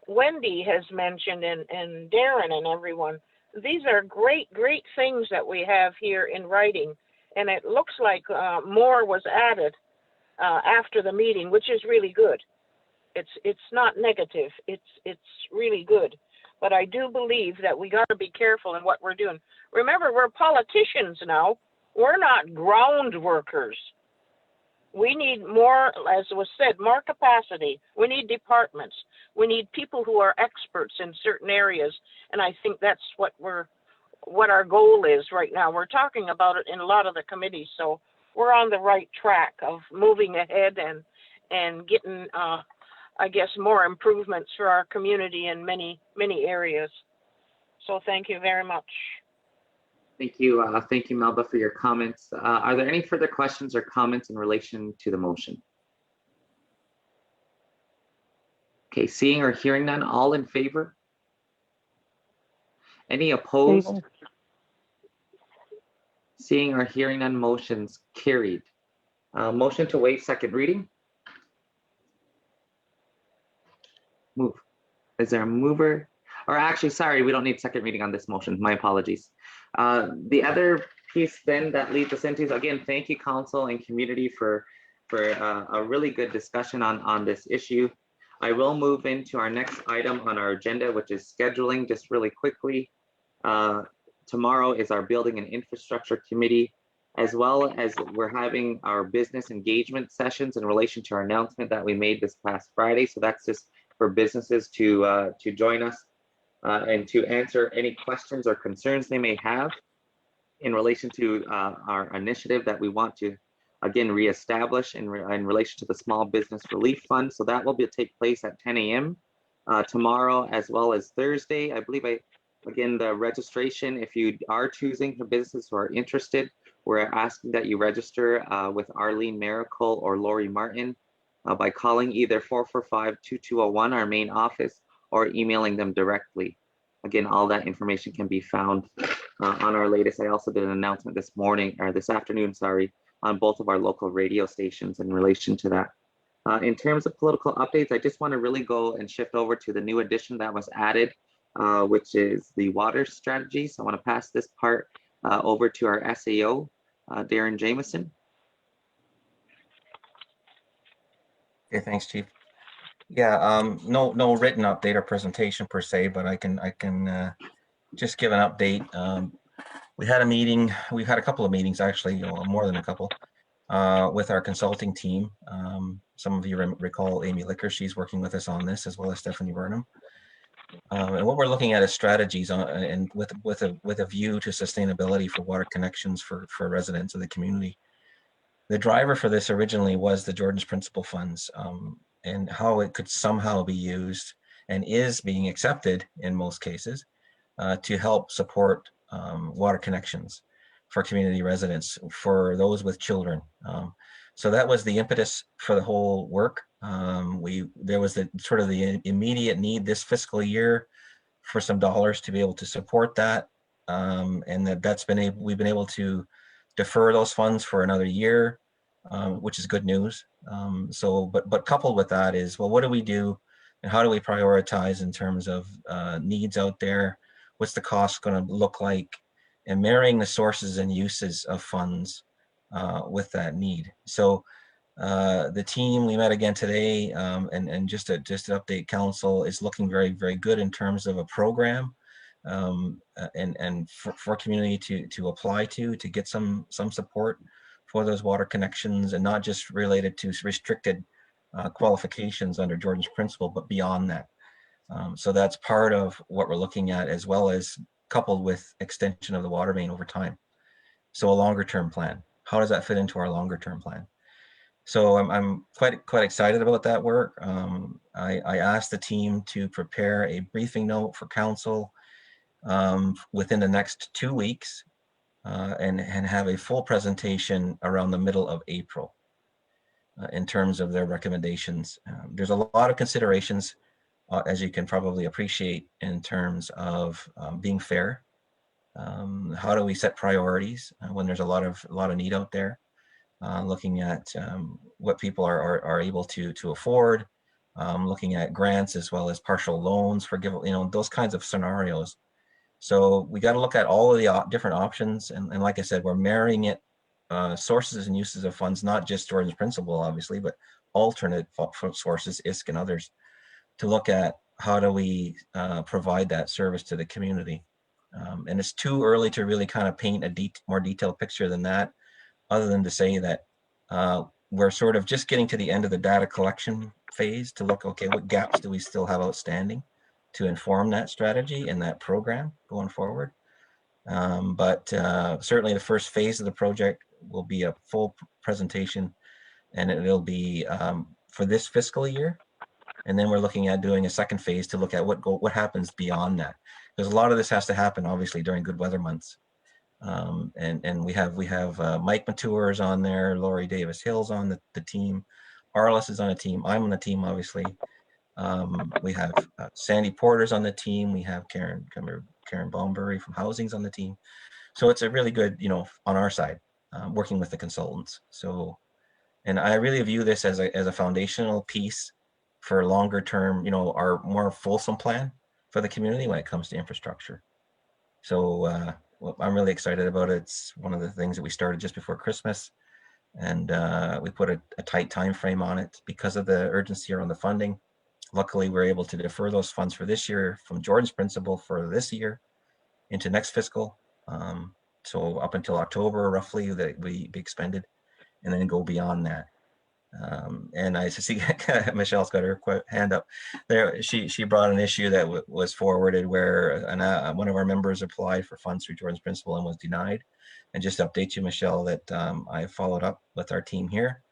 Wendy has mentioned, and Darren and everyone. These are great, great things that we have here in writing, and it looks like more was added after the meeting, which is really good. It's not negative. It's really good. But I do believe that we got to be careful in what we're doing. Remember, we're politicians now. We're not ground workers. We need more, as was said, more capacity. We need departments. We need people who are experts in certain areas. And I think that's what our goal is right now. We're talking about it in a lot of the committees. So we're on the right track of moving ahead and getting, I guess, more improvements for our community in many, many areas. So thank you very much. Thank you, Melba, for your comments. Are there any further questions or comments in relation to the motion? Okay, seeing or hearing none, all in favor? Any opposed? Seeing or hearing none, motions carried. Motion to waive second reading. Move. Is there a mover? Or actually, sorry, we don't need second reading on this motion. My apologies. The other piece then that leads us into, again, thank you, council and community for a really good discussion on this issue. I will move into our next item on our agenda, which is scheduling, just really quickly. Tomorrow is our Building and Infrastructure Committee, as well as we're having our business engagement sessions in relation to our announcement that we made this past Friday. So that's just for businesses to join us and to answer any questions or concerns they may have in relation to our initiative that we want to, again, reestablish in relation to the Small Business Relief Fund. So that will take place at 10 a.m. Tomorrow, as well as Thursday. I believe again, the registration, if you are choosing for businesses who are interested, we're asking that you register with Arlene Miracle or Lori Martin by calling either 445-2201, our main office, or emailing them directly. Again, all that information can be found on our latest. I also did an announcement this morning, or this afternoon, sorry, on both of our local radio stations in relation to that. In terms of political updates, I just want to really go and shift over to the new addition that was added, which is the water strategy. So I want to pass this part over to our SAO, Darren Jameson. Okay, thanks, Chief. Yeah, no written update or presentation per se, but I can just give an update. We had a meeting. We've had a couple of meetings, actually, more than a couple, with our consulting team. Some of you recall Amy Licker. She's working with us on this, as well as Stephanie Burnham. And what we're looking at is strategies and with a view to sustainability for water connections for residents of the community. The driver for this originally was the Jordan's Principle funds, and how it could somehow be used and is being accepted in most cases to help support water connections for community residents, for those with children. So that was the impetus for the whole work. There was the immediate need this fiscal year for some dollars to be able to support that, and we've been able to defer those funds for another year, which is good news. But coupled with that is, well, what do we do and how do we prioritize in terms of needs out there? What's the cost going to look like? And marrying the sources and uses of funds with that need. So the team, we met again today, and just to update council, is looking very, very good in terms of a program and for community to apply to get some support for those water connections, and not just related to restricted qualifications under Jordan's Principle, but beyond that. So that's part of what we're looking at, as well as coupled with extension of the water main over time. So a longer term plan. How does that fit into our longer term plan? So I'm quite excited about that work. I asked the team to prepare a briefing note for council within the next 2 weeks and have a full presentation around the middle of April in terms of their recommendations. There's a lot of considerations, as you can probably appreciate, in terms of being fair. How do we set priorities when there's a lot of need out there? Looking at what people are able to afford, looking at grants as well as partial loans, those kinds of scenarios. So we got to look at all of the different options, and like I said, we're marrying it sources and uses of funds, not just Jordan's Principle, obviously, but alternate sources, ISK and others, to look at how do we provide that service to the community. And it's too early to really kind of paint a more detailed picture than that, other than to say that we're sort of just getting to the end of the data collection phase to look, okay, what gaps do we still have outstanding to inform that strategy and that program going forward. But certainly the first phase of the project will be a full presentation, and it'll be for this fiscal year. And then we're looking at doing a second phase to look at what happens beyond that. Because a lot of this has to happen, obviously, during good weather months. And we have Mike Matours on there, Lori Davis Hill's on the team, Arliss is on the team, I'm on the team, obviously. We have Sandy Porter's on the team, we have Karen Baumbury from Housing's on the team. So it's a really good, on our side, working with the consultants. So, and I really view this as a foundational piece for longer term, our more fulsome plan for the community when it comes to infrastructure. So well, I'm really excited about it. It's one of the things that we started just before Christmas, and we put a tight time frame on it because of the urgency around the funding. Luckily, we're able to defer those funds for this year from Jordan's principal for this year into next fiscal. So up until October, roughly, that we be expended, and then go beyond that. And I see Michelle's got her hand up there. She brought an issue that was forwarded where one of our members applied for funds through Jordan's principal and was denied. And just to update you, Michelle, that I followed up with our team here.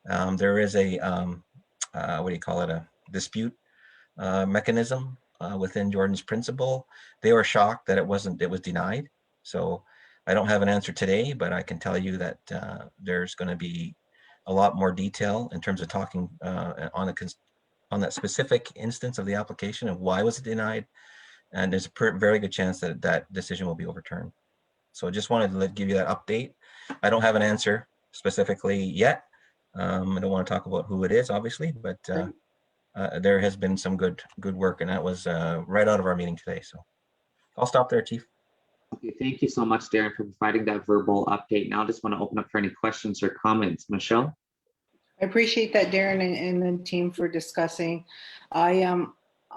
There is a what do you call it? A dispute mechanism within Jordan's principal. They were shocked that it was denied. So I don't have an answer today, but I can tell you that there's going to be a lot more detail in terms of talking on that specific instance of the application of why was it denied, and there's a very good chance that that decision will be overturned. So I just wanted to give you that update. I don't have an answer specifically yet. I don't want to talk about who it is, obviously, but there has been some good work, and that was right out of our meeting today. So I'll stop there, Chief. Okay, thank you so much, Darren, for providing that verbal update. Now I just want to open up for any questions or comments. Michelle? I appreciate that, Darren, and the team for discussing. I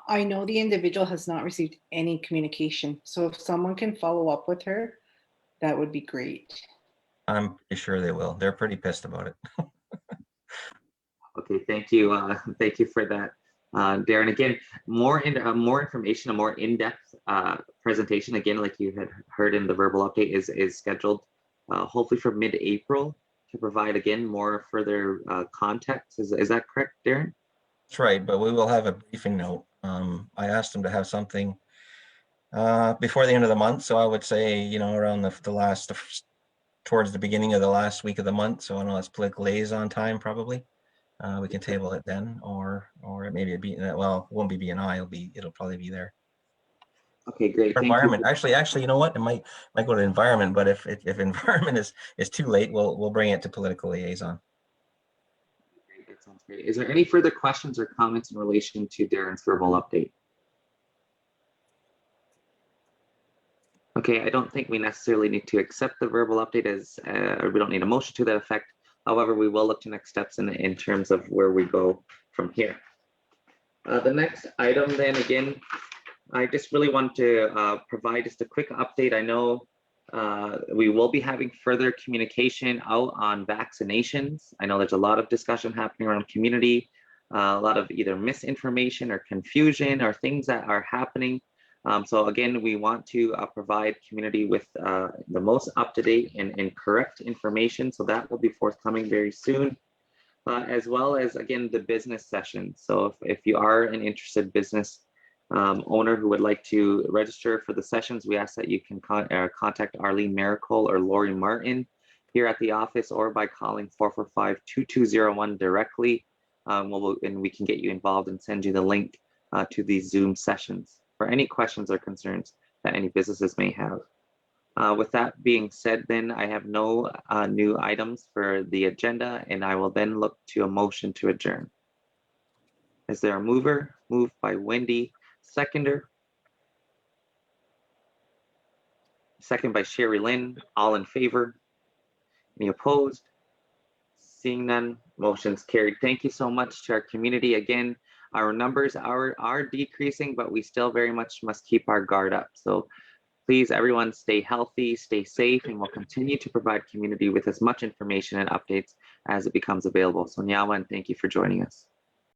know the individual has not received any communication, so if someone can follow up with her, that would be great. I'm pretty sure they will. They're pretty pissed about it. Okay, thank you. Thank you for that, Darren. Again, more information, a more in-depth presentation. Again, like you had heard in the verbal update, is scheduled hopefully for mid-April to provide again more further context. Is that correct, Darren? That's right, but we will have a briefing note. I asked them to have something before the end of the month, so I would say around towards the beginning of the last week of the month. So I know that's political liaison time probably. We can table it then, or maybe it won't be BNI. It'll probably be there. Okay, great. Thank environment. You. Actually, you know what? It might go to environment, but if environment is too late, we'll bring it to political liaison. Great, that sounds great. Is there any further questions or comments in relation to Darren's verbal update? Okay, I don't think we necessarily need to accept the verbal update or we don't need a motion to that effect. However, we will look to next steps in terms of where we go from here. The next item then, again, I just really want to provide just a quick update. I know we will be having further communication out on vaccinations. I know there's a lot of discussion happening around community, a lot of either misinformation or confusion or things that are happening. So again, we want to provide community with the most up-to-date and correct information. So that will be forthcoming very soon, as well as, again, the business session. So if you are an interested business owner who would like to register for the sessions, we ask that you can contact Arlene Miracle or Lori Martin here at the office, or by calling 445-2201 directly, and we can get you involved and send you the link to these Zoom sessions for any questions or concerns that any businesses may have. With that being said, then I have no new items for the agenda, and I will then look to a motion to adjourn. Is there a mover? Moved by Wendy. Seconder? Second by Sherry Lynn. All in favor? Any opposed? Seeing none, motion's carried. Thank you so much to our community. Again, our numbers are decreasing, but we still very much must keep our guard up. So please, everyone, stay healthy, stay safe, and we'll continue to provide community with as much information and updates as it becomes available. So Nyawa, and thank you for joining us.